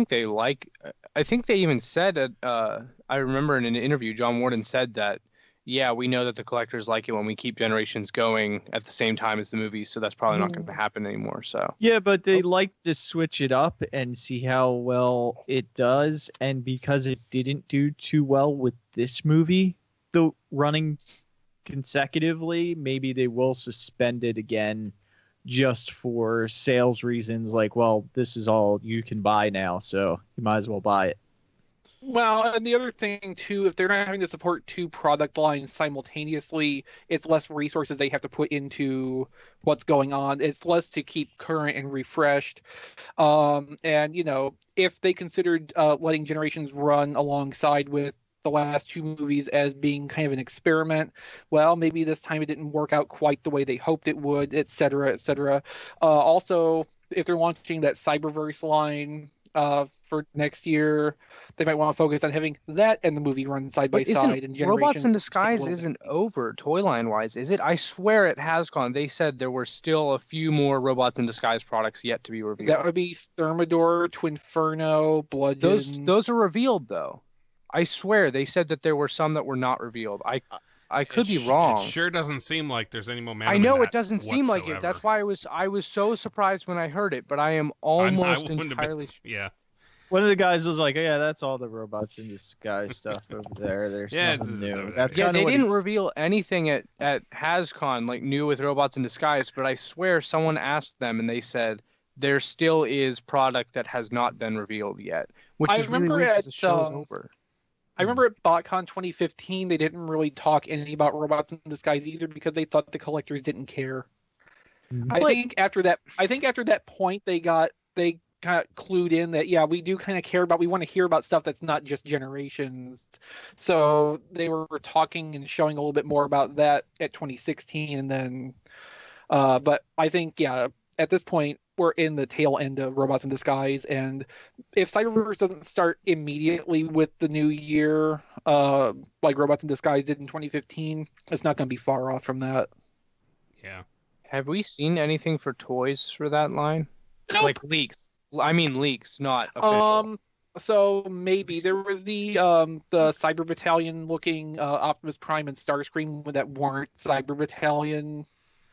they like. I think they even said it. I remember in an interview, John Warden said that. Yeah, we know that the collectors like it when we keep generations going at the same time as the movies, so that's probably not going to happen anymore. So Yeah, but they like to switch it up and see how well it does. And because it didn't do too well with this movie, the running consecutively, maybe they will suspend it again just for sales reasons. Like, well, this is all you can buy now, so you might as well buy it. Well, and the other thing, too, if they're not having to support 2 product lines simultaneously, it's less resources they have to put into what's going on. It's less to keep current and refreshed. And, you know, if they considered letting Generations run alongside with the last 2 movies as being kind of an experiment, well, maybe this time it didn't work out quite the way they hoped it would, et cetera, et cetera. Also, if they're launching that Cyberverse line, for next year, they might want to focus on having that and the movie run side by But side. And Robots in Generations Disguise take a little isn't bit. over toy line wise, is it? I swear at HasCon they said there were still a few more Robots in Disguise products yet to be revealed. That would be Thermidor, Twinferno, Bludgeon. Those are revealed though. I swear they said that there were some that were not revealed. I could be wrong. It sure doesn't seem like there's any momentum. I know in it that doesn't seem like it. whatsoever. That's why I was so surprised when I heard it, but I am I almost wouldn't have been- entirely. Yeah. One of the guys was like, "Yeah, that's all the Robots in Disguise stuff over there. There's Yeah, nothing it's- new." That's Yeah, kinda they what didn't he's- reveal anything at HasCon like new with Robots in Disguise, but I swear someone asked them and they said there still is product that has not been revealed yet, which I is really remember weird 'cause at, the show's over. I remember at BotCon 2015, they didn't really talk any about Robots in Disguise either because they thought the collectors didn't care. Mhm. I think after that point, they kind of clued in that, yeah, we do kind of care about, we want to hear about stuff that's not just Generations. So they were talking and showing a little bit more about that at 2016. And then, but I think, yeah, at this point, we're in the tail end of Robots in Disguise. And if Cyberverse doesn't start immediately with the new year, like Robots in Disguise did in 2015, it's not going to be far off from that. Yeah. Have we seen anything for toys for that line? Nope. Like leaks. I mean leaks, not official. So maybe there was the Cyber Battalion looking Optimus Prime and Starscream that weren't Cyber Battalion.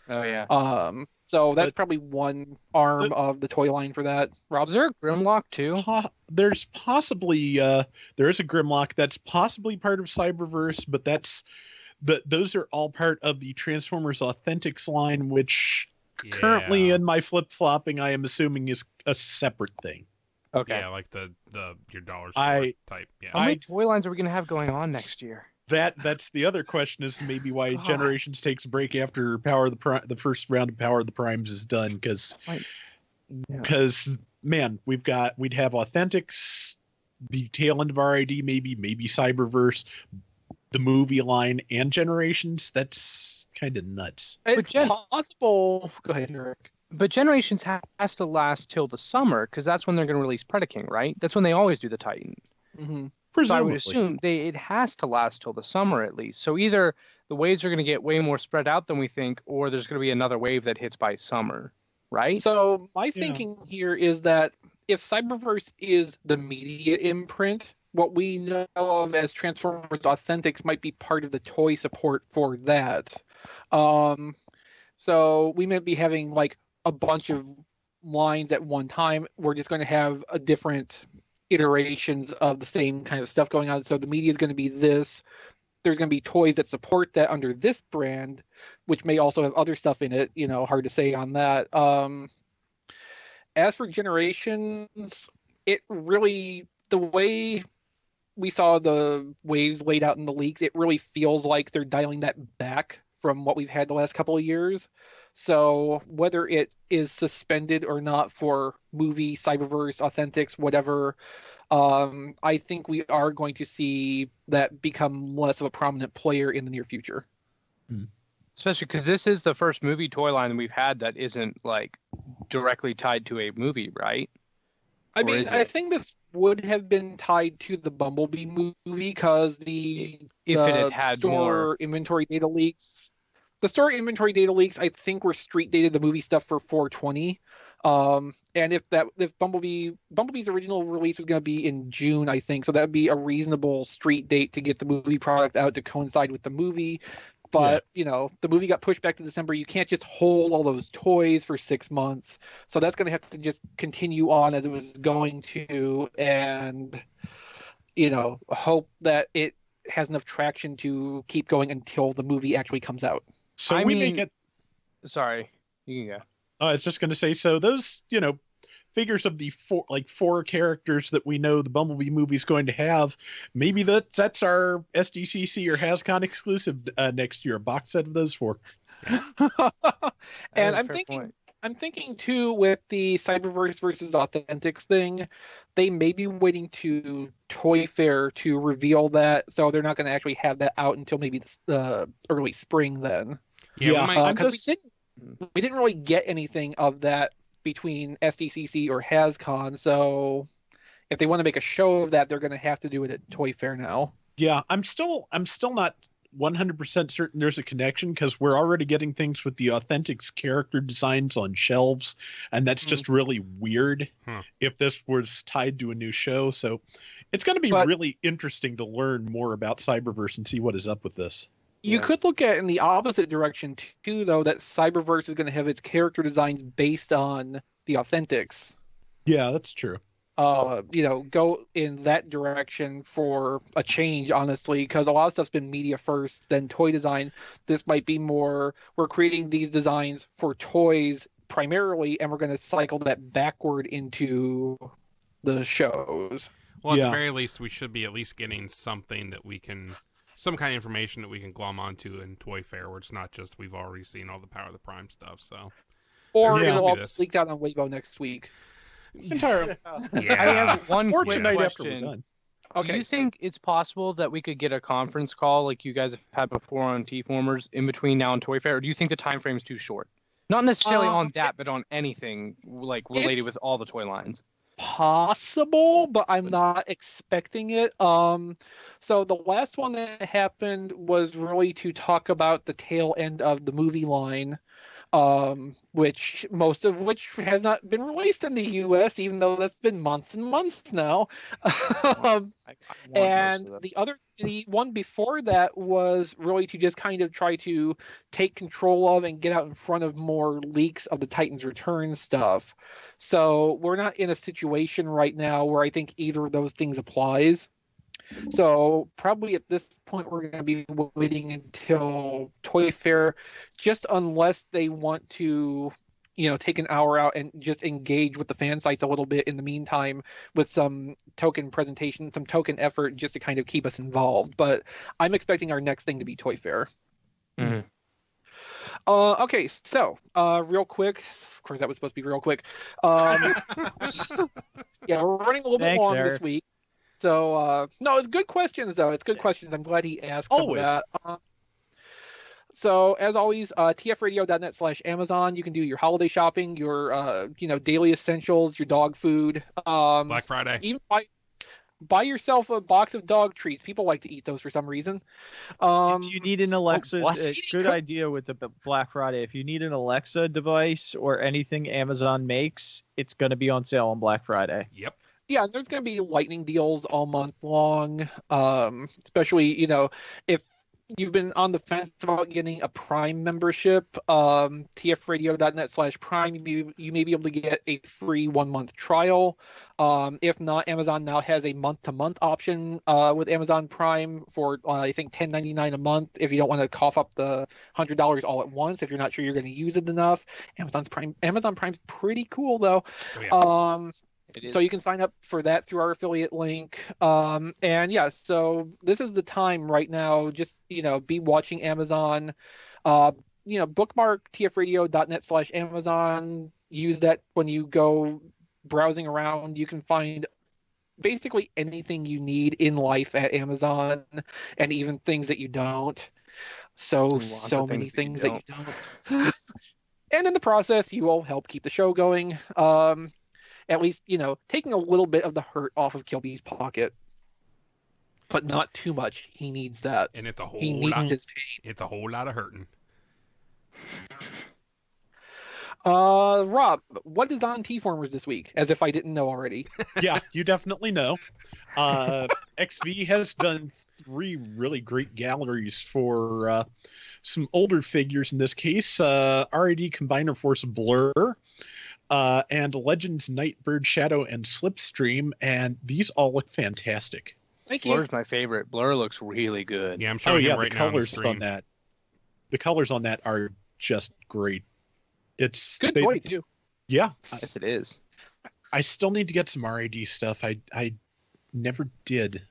Oh yeah. So that's probably one arm of the toy line for that. Rob, Is there a Grimlock too? There's possibly there is a Grimlock that's possibly part of Cyberverse, but those are all part of the Transformers Authentics line, which currently Yeah. in my flip-flopping I am assuming is a separate thing. Okay. Yeah, like the your dollar store I- type. Yeah. How many toy lines are we gonna have going on next year? That's the other question, is maybe why God. Generations takes a break after the first round of Power of the Primes is done, because man, we'd have Authentics, the tail end of RID, maybe Cyberverse, the movie line, and Generations. That's kind of nuts. it's possible. Go ahead, Eric. But Generations has to last till the summer because that's when they're going to release Predaking, right? That's when they always do the Titans. Mm-hmm. So I would Presumably. assume it has to last till the summer at least. So either the waves are going to get way more spread out than we think, or there's going to be another wave that hits by summer, right? So my thinking here is that if Cyberverse is the media imprint, what we know of as Transformers Authentics might be part of the toy support for that. So we might be having like a bunch of lines at one time. We're just going to have a different iterations of the same kind of stuff going on. So the media is going to be this. There's going to be toys that support that under this brand, which may also have other stuff in it. Hard to say on that. As for Generations, it really, the way we saw the waves laid out in the leaks, it really feels like they're dialing that back from what we've had the last couple of years. So whether it is suspended or not for movie, Cyberverse, Authentics, whatever, I think we are going to see that become less of a prominent player in the near future. Especially because this is the first movie toy line that we've had that isn't like directly tied to a movie, right? I Or mean, is I it? think this would have been tied to the Bumblebee movie because If it had had store more. inventory data leaks. The store inventory data leaks, I think, were street dated the movie stuff for 420. And if Bumblebee's original release was going to be in June, I think, so that would be a reasonable street date to get the movie product out to coincide with the movie. But the movie got pushed back to December. You can't just hold all those toys for 6 months, so that's going to have to just continue on as it was going to, and hope that it has enough traction to keep going until the movie actually comes out. So I we may mean- get. Sorry, you can go. I was just going to say, so those, figures of the four characters that we know the Bumblebee movie's going to have, maybe that's our SDCC or HasCon exclusive next year, a box set of those four. And That is a I'm fair thinking, point. I'm thinking too, with the Cyberverse versus Authentics thing, they may be waiting to Toy Fair to reveal that, so they're not going to actually have that out until maybe the early spring then. Yeah, we might, Because we didn't really get anything of that between SDCC or HasCon, so if they want to make a show of that, they're going to have to do it at Toy Fair now. Yeah, I'm still not 100% certain there's a connection, because we're already getting things with the Authentics character designs on shelves, and that's just really weird if this was tied to a new show. So it's going to be really interesting to learn more about Cyberverse and see what is up with this. You could look at it in the opposite direction too, though, that Cyberverse is going to have its character designs based on the Authentics. Yeah, that's true. Go in that direction for a change, honestly, because a lot of stuff's been media first, then toy design. This might be more, we're creating these designs for toys primarily, and we're going to cycle that backward into the shows. Well, at the very least, we should be at least getting something that we can, some kind of information that we can glom onto in Toy Fair, where it's not just we've already seen all the Power of the Prime stuff. So, or it'll all be leaked out on Weibo next week. Entirely. I have one quick question. Okay. Do you think it's possible that we could get a conference call like you guys have had before on TFormers in between now and Toy Fair, or do you think the time frame is too short? Not necessarily on that, but on anything like related with all the toy lines. Possible, but I'm not expecting it. So the last one that happened was really to talk about the tail end of the movie line. Which most of which has not been released in the U.S., even though that's been months and months now. And the one before that was really to just kind of try to take control of and get out in front of more leaks of the Titans Return stuff. So we're not in a situation right now where I think either of those things applies. So probably at this point we're going to be waiting until Toy Fair, just unless they want to, take an hour out and just engage with the fan sites a little bit in the meantime with some token presentation, some token effort, just to kind of keep us involved. But I'm expecting our next thing to be Toy Fair. Mm-hmm. Okay, so real quick, of course that was supposed to be real quick. Yeah, we're running a little bit long this week. So, no, it's good questions, though. It's good questions. I'm glad he asked some of that. So, as always, tfradio.net/Amazon. You can do your holiday shopping, your, daily essentials, your dog food. Black Friday. Even buy yourself a box of dog treats. People like to eat those for some reason. If you need an Alexa, good idea with the Black Friday. If you need an Alexa device or anything Amazon makes, it's going to be on sale on Black Friday. Yep. Yeah, there's going to be lightning deals all month long, especially, if you've been on the fence about getting a Prime membership, tfradio.net/Prime, you may be able to get a free 1-month trial. If not, Amazon now has a month-to-month option with Amazon Prime for, I think, $10.99 a month if you don't want to cough up the $100 all at once, if you're not sure you're going to use it enough. Amazon Prime's pretty cool, though. Oh, yeah. So you can sign up for that through our affiliate link. So this is the time right now. Just, be watching Amazon. Bookmark tfradio.net/Amazon. Use that when you go browsing around. You can find basically anything you need in life at Amazon, and even things that you don't. So many things that you don't. And in the process, you will help keep the show going. At least, taking a little bit of the hurt off of Kilby's pocket. But not too much. He needs that. And it's a whole he needs his pain. It's a whole lot of hurting. Rob, what is on TFormers this week? As if I didn't know already. Yeah, you definitely know. Exvee has done 3 really great galleries for some older figures. In this case, RAD Combiner Force Blur, and Legends Nightbird, Shadow, and Slipstream, and these all look fantastic. Thank you. Blur's my favorite. Blur looks really good. Yeah, I'm showing him right now on the colors stream. on that. The colors on that are just great. It's good toy too. Yeah, yes, it is. I still need to get some RAD stuff. I never did.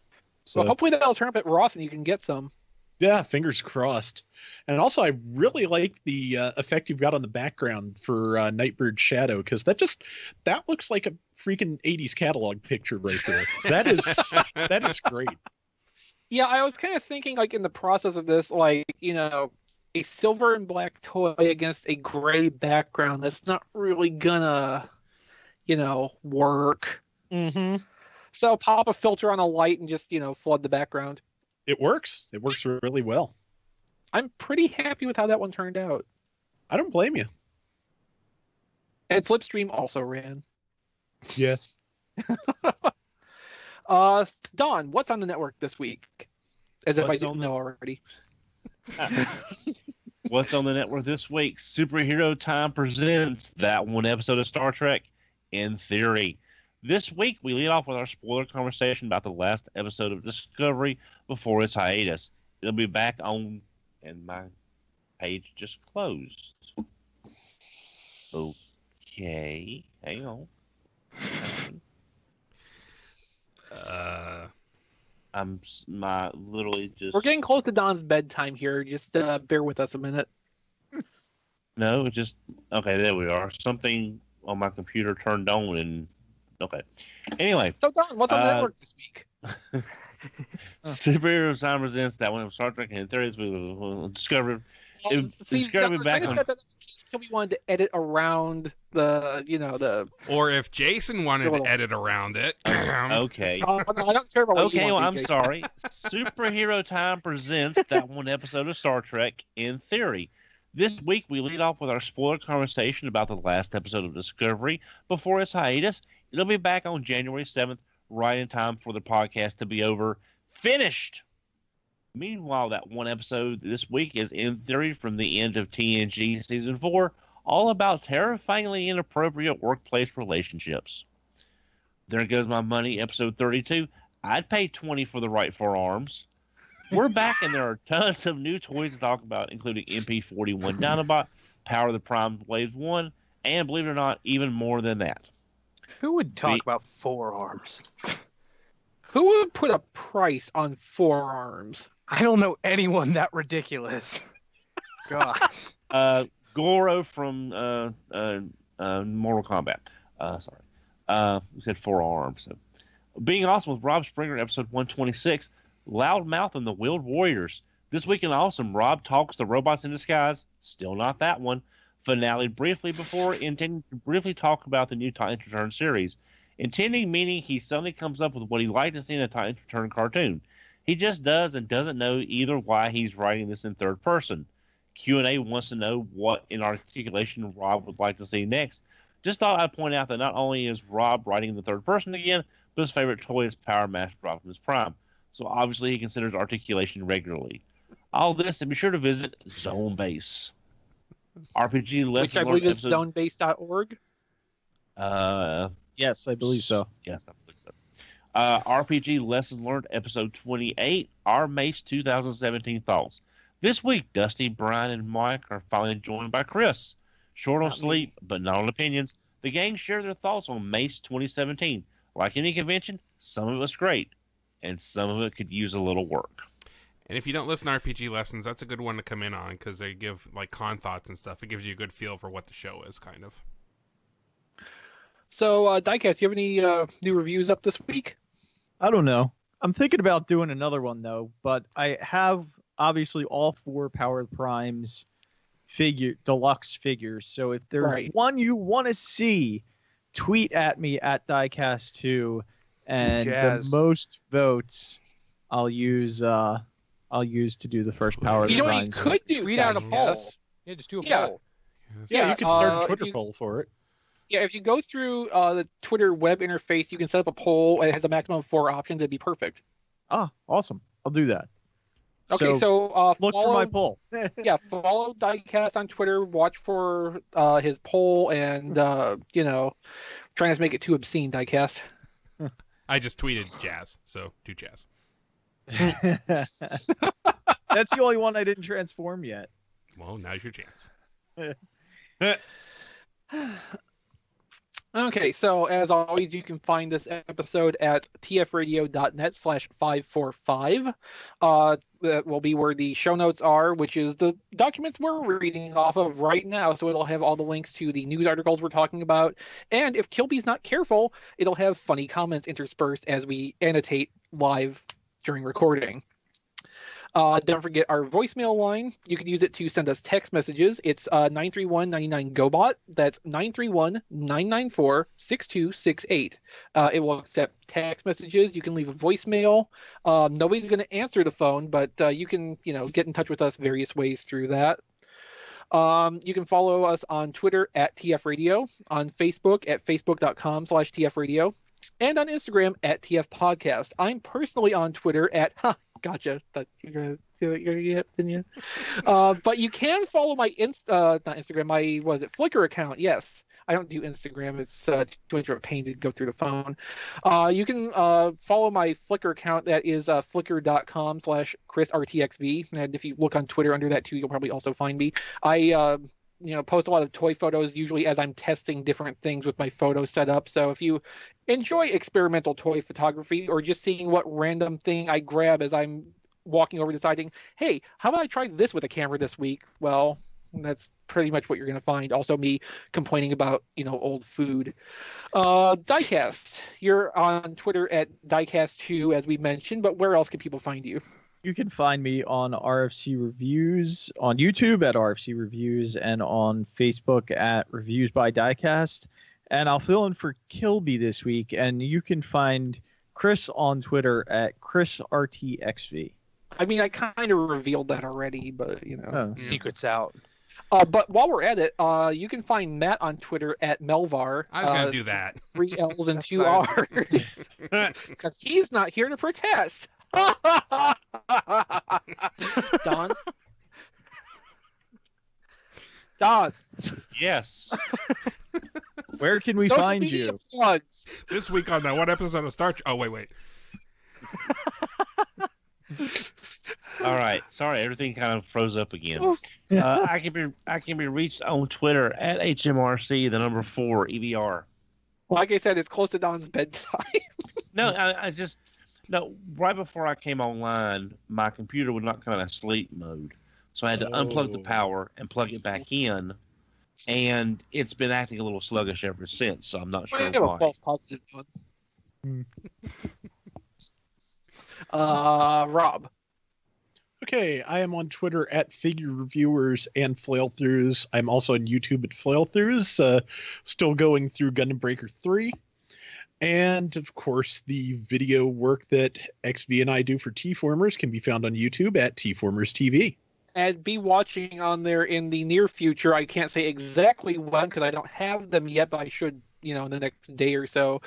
So well, hopefully that'll turn up at Ross and you can get some. Yeah, fingers crossed. And also, I really like the effect you've got on the background for Nightbird Shadow, because that looks like a freaking 80s catalog picture right there. That is great. Yeah, I was kind of thinking, like, in the process of this, like, a silver and black toy against a gray background, that's not really gonna, work. Mm-hmm. So pop a filter on a light and just, flood the background. It works. It works really well. I'm pretty happy with how that one turned out. I don't blame you. And Slipstream also ran. Yes. Don, what's on the network this week? As if I didn't know already. What's on the network this week? Superhero Time presents that one episode of Star Trek in Theory. This week, we lead off with our spoiler conversation about the last episode of Discovery before its hiatus. It'll be back on, and my page just closed. Okay, hang on. Literally just. We're getting close to Don's bedtime here. Just bear with us a minute. No, it just okay. There we are. Something on my computer turned on, and okay. Anyway, so Don, what's on the network this week? Superhero Time presents that one of Star Trek and Theories with Discovery. Discovery back on. We wanted to edit around the. Or if Jason wanted to edit around it. Okay. No, I don't care about what okay, you want, well, I'm Jason. sorry. Superhero Time presents that one episode of Star Trek in Theory. This week, we lead off with our spoiler conversation about the last episode of Discovery before its hiatus. It'll be back on January 7th, right in time for the podcast to be over. Finished! Meanwhile, that one episode this week is In Theory from the end of TNG Season 4, all about terrifyingly inappropriate workplace relationships. There Goes My Money, episode 32. I'd pay $20 for the right forearms. We're back, and there are tons of new toys to talk about, including MP-41 Dinobot, Power of the Prime Blade 1, and believe it or not, even more than that. Who would talk about forearms? Who would put a price on forearms? I don't know anyone that ridiculous. God. Goro from Mortal Kombat. Sorry. We said forearms. So. Being Awesome with Rob Springer, episode 126. Loudmouth and the Wheeled Warriors. This week in Awesome, Rob talks to Robots in Disguise. Still not that one. Finale briefly before intending to briefly talk about the new Titans Return series. Intending meaning he suddenly comes up with what he'd like to see in a Titans Return cartoon. He just does and doesn't know either why he's writing this in third person. Q&A wants to know what in articulation Rob would like to see next. Just thought I'd point out that not only is Rob writing in the third person again, but his favorite toy is Power Master Optimus Prime. So obviously he considers articulation regularly. All this, and be sure to visit Zone Base. RPG Lessons Which I believe is zonebase.org. Yes, I believe so. Yes, I believe so. RPG Lessons Learned, episode 28, our Mace 2017 thoughts. This week, Dusty, Brian, and Mike are finally joined by Chris. Short on sleep, but not on opinions. The gang share their thoughts on Mace 2017. Like any convention, some of it was great, and some of it could use a little work. And if you don't listen to RPG Lessons, that's a good one to come in on because they give like con thoughts and stuff. It gives you a good feel for what the show is, kind of. So, Diecast, do you have any new reviews up this week? I don't know. I'm thinking about doing another one, though, but I have obviously all 4 Power Primes deluxe figures. So if there's one you want to see, tweet at me at Diecast2, and the most votes I'll use to do the first Power You know what Primes. you could do? Tweet out a poll. Yeah, just do a poll. Yeah, you could start a Twitter poll for it. Yeah, if you go through the Twitter web interface, you can set up a poll. It has a maximum of 4 options. It'd be perfect. Ah, awesome. I'll do that. Okay, so look for my poll. Yeah, follow Diecast on Twitter. Watch for his poll, and try not to make it too obscene, Diecast. I just tweeted Jazz, so do Jazz. That's the only one I didn't transform yet. Well, now's your chance. Okay, so as always, you can find this episode at tfradio.net/545. That will be where the show notes are, which is the documents we're reading off of right now. So it'll have all the links to the news articles we're talking about. And if Kilby's not careful, it'll have funny comments interspersed as we annotate live during recording. Don't forget our voicemail line. You can use it to send us text messages. It's 931-99-GOBOT. That's 931-994-6268. It will accept text messages. You can leave a voicemail. Nobody's going to answer the phone, but you can, get in touch with us various ways through that. You can follow us on Twitter at TF Radio, on Facebook at facebook.com/TF Radio, and on Instagram at TF Podcast. I'm personally on Twitter at gotcha. Thought you're gonna get, didn't you? But you can follow my not Instagram, my Flickr account. Yes, I don't do Instagram. It's too much of a pain to go through the phone. You can follow my Flickr account. That is flickr.com/ChrisRTXV. And if you look on Twitter under that too, you'll probably also find me. I post a lot of toy photos usually as I'm testing different things with my photo setup. So if you enjoy experimental toy photography or just seeing what random thing I grab as I'm walking over deciding, hey, how about I try this with a camera this week? Well, that's pretty much what you're going to find. Also me complaining about, old food. Diecast, you're on Twitter at Diecast2, as we mentioned, but where else can people find you? You can find me on RFC Reviews, on YouTube at RFC Reviews, and on Facebook at Reviews by Diecast. And I'll fill in for Kilby this week, and you can find Chris on Twitter at ChrisRTXV. I mean, I kind of revealed that already, but, Secret's out. But while we're at it, you can find Matt on Twitter at Melvar. I was going to do that. 3 L's and 2 R's. Because he's not here to protest. Don? Don. Yes. Where can we Social find media you? Plugs. This week on that one episode of Star Trek. Oh, wait. All right. Sorry, everything kind of froze up again. I can be reached on Twitter at HMRC, the number 4 EVR. Like I said, it's close to Don's bedtime. No, right before I came online, my computer would not come in a sleep mode. So I had to unplug the power and plug it back in. And it's been acting a little sluggish ever since, so I'm not sure I have why. a false positive one. Rob. Okay, I am on Twitter at Figure Reviewers and Flailthroughs. I'm also on YouTube at Flailthroughs, still going through Gundam Breaker 3. And, of course, the video work that Exvee and I do for TFormers can be found on YouTube at TFormers TV. And be watching on there in the near future. I can't say exactly when because I don't have them yet, but I should, in the next day or so.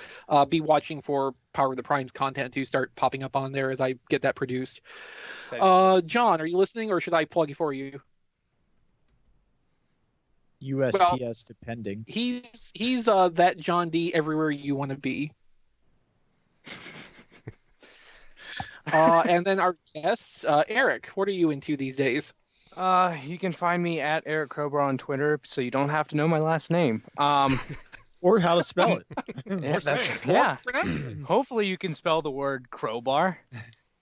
Be watching for Power of the Primes content to start popping up on there as I get that produced. John, are you listening, or should I plug it for you? USPS depending. He's that John D everywhere you want to be. And then our guests, Eric, what are you into these days? You can find me at Eric Crowbar on Twitter, so you don't have to know my last name. Or how to spell it. Yeah. Hopefully you can spell the word crowbar.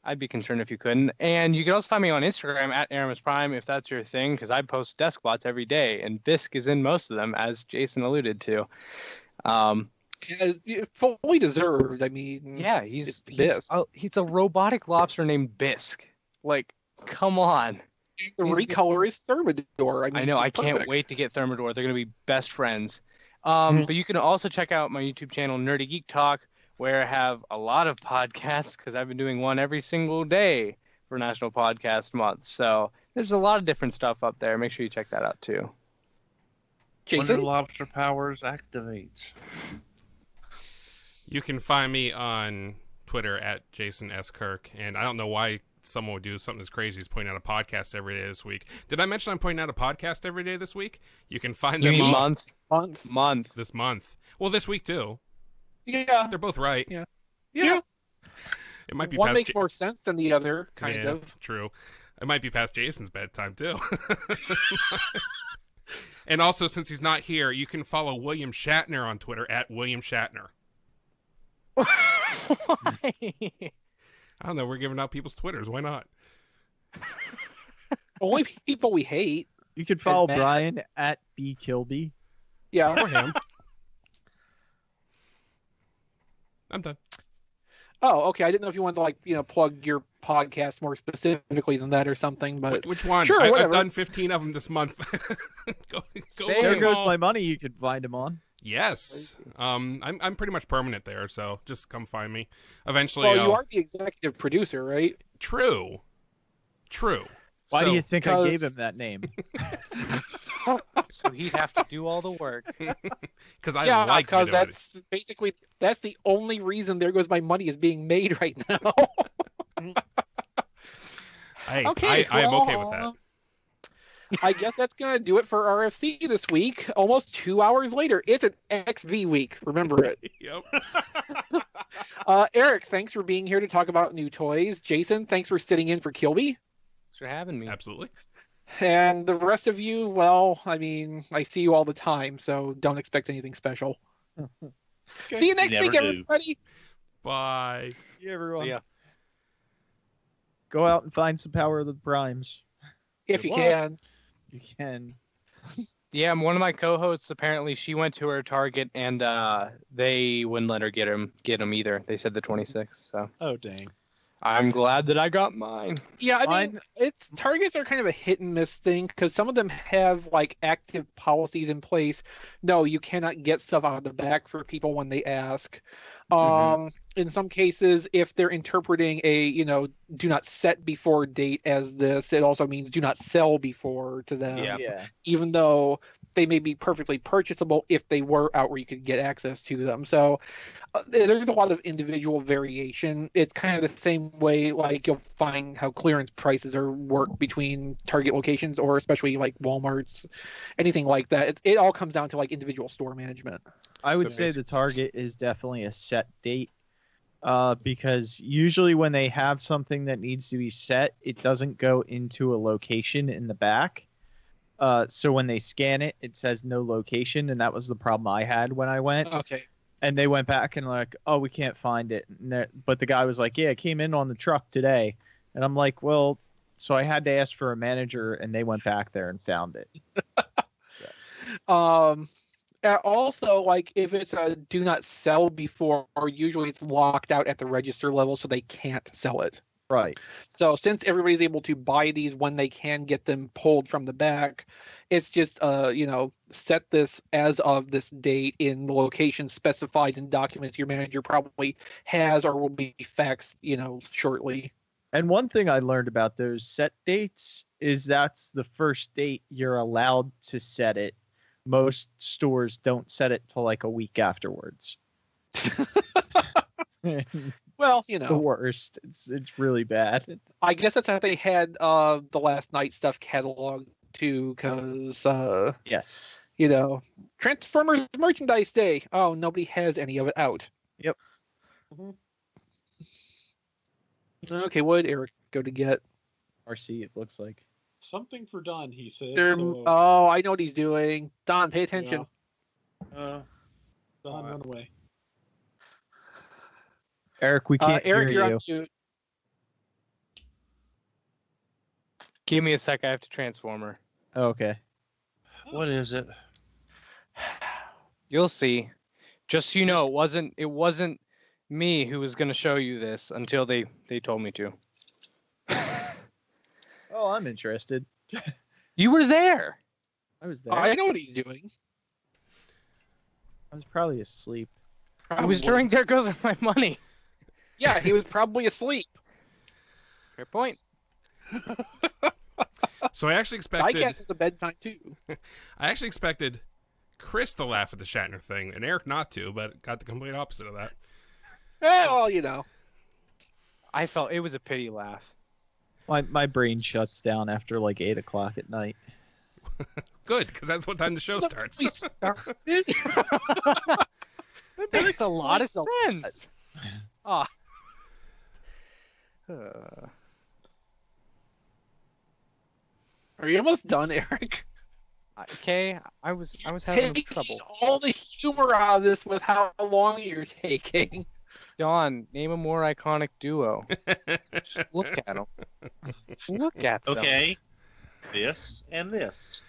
I'd be concerned if you couldn't. And you can also find me on Instagram at Aramis Prime if that's your thing, because I post desk bots every day, and Bisque is in most of them, as Jason alluded to. Fully deserved. I mean, yeah, he's a robotic lobster named Bisque. Like, come on. The recolor is Thermidor. I know. I can't wait to get Thermidor. They're going to be best friends. But you can also check out my YouTube channel, Nerdy Geek Talk, where I have a lot of podcasts because I've been doing one every single day for National Podcast Month. So there's a lot of different stuff up there. Make sure you check that out too. Wonder Lobster Powers activate. You can find me on Twitter at Jason S. Kirk, and I don't know why someone would do something as crazy as pointing out a podcast every day this week. Did I mention I'm pointing out a podcast every day this week? You can find them all month. This month. Well, this week too. Yeah, they're both right. Yeah. It might be one makes more sense than the other, kind of. True. It might be past Jason's bedtime too. And also, since he's not here, you can follow William Shatner on Twitter at William Shatner. Why? I don't know. We're giving out people's Twitters. Why not? Only people we hate. You can follow Brian at BKilby. Yeah. Or him. I'm done. Oh, okay. I didn't know if you wanted to plug your podcast more specifically than that or something. But Which one? Sure, I've whatever. done 15 of them this month. go Same. There look 'em goes all. my money. You could find them on. Yes. I'm pretty much permanent there, so just come find me. Eventually, well, you I'll... are the executive producer, right? True. Why do So- you think I gave because- him that name? So he'd have to do all the work. Because I Yeah, like because Dinobot. that's the only reason There Goes My Money is being made right now. Hey, Okay, I am okay with that. well, I guess that's gonna do it for RFC this week. Almost 2 hours later, it's an XV week. Remember it. Yep. Eric, thanks for being here to talk about new toys. Jason, thanks for sitting in for Kilby. Thanks for having me. Absolutely. And the rest of you, well, I mean, I see you all the time, so don't expect anything special. See you next Never week, do. everybody. Bye. Yeah, everyone. See ya. Go out and find some Power of the Primes. If Good you luck. can. You can. Yeah, one of my co-hosts apparently she went to her Target and they wouldn't let her get him either. They said the 26th. So Oh dang. I'm glad that I got mine. Yeah, I mean, it's targets are kind of a hit and miss thing because some of them have like active policies in place. No, you cannot get stuff out of the back for people when they ask. In some cases, if they're interpreting a do not set before date as this, it also means do not sell before to them. Yeah. Even though they may be perfectly purchasable if they were out where you could get access to them. So there's a lot of individual variation. It's kind of the same way like you'll find how clearance prices are work between Target locations or especially like Walmart's, anything like that. It all comes down to like individual store management. I would So say the Target is definitely a set date. Because usually when they have something that needs to be set, it doesn't go into a location in the back. So when they scan it, it says no location, and that was the problem I had when I went. Okay. And they went back and like, oh, we can't find it. But the guy was like, yeah, it came in on the truck today. And I'm like, well, so I had to ask for a manager, and they went back there and found it. Also, like if it's a do not sell before, or usually it's locked out at the register level, so they can't sell it. Right. So since everybody's able to buy these when they can get them pulled from the back, it's just set this as of this date in the location specified in documents your manager probably has or will be faxed, shortly. And one thing I learned about those set dates is that's the first date you're allowed to set it. Most stores don't set it till like a week afterwards. Well, It's the worst. It's really bad. I guess that's how they had the last night stuff cataloged too, because Yes. Transformers merchandise day. Oh, nobody has any of it out. Yep. Okay, what did Eric go to get? Arcee, it looks like. Something for Don, he said. Oh, I know what he's doing. Don, pay attention. Don, run away. Eric, we can't Eric, hear you're you. on mute. Give me a sec. I have to transformer. Oh, okay. What is it? You'll see. Just so you know, it wasn't me who was going to show you this until they told me to. Oh, I'm interested. You were there. I was there. I know what he's doing. I was probably asleep. It was during There Goes My Money. Yeah, he was probably asleep. Fair point. So I actually I expected. guess it's a bedtime too. I actually expected Chris to laugh at the Shatner thing and Eric not to, but got the complete opposite of that. Well, I felt it was a pity laugh. My brain shuts down after like 8 o'clock at night. Good, because that's what time the show starts. we started. That makes a lot of sense. Ah. Are you almost done, Eric? Okay, I was having Taking trouble. all the humor out of this with how long you're taking. Don, name a more iconic duo. Just look at them. Look at them. Okay. This and this.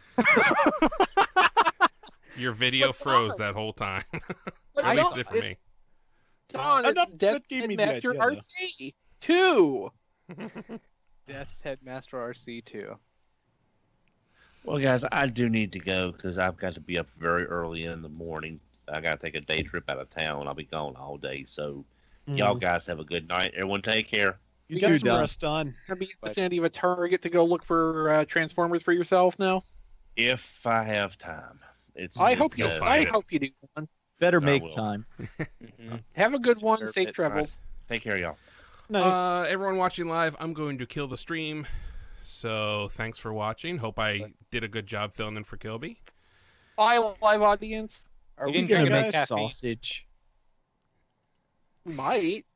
Your video froze that whole time. At least it did for me. Don, That it's Dead gave me the Master idea, though. Arcee 2. Death's Headmaster Arcee too. Well, guys, I do need to go because I've got to be up very early in the morning. I got to take a day trip out of town. I'll be gone all day. So, y'all guys have a good night. Everyone, take care. You You got too, some Don. rest done. Gonna be in the vicinity of a Target to go look for Transformers for yourself now. If I have time, I hope you. You'll I find it. hope you do one. Better I make will. time. Have a good one. Sure, Safe it's travels. Take care, y'all. No, Everyone watching live, I'm going to kill the stream. So thanks for watching. Hope I did a good job filling in for Kilby. Bye, live audience. Are We we gonna gonna make make sausage. We might.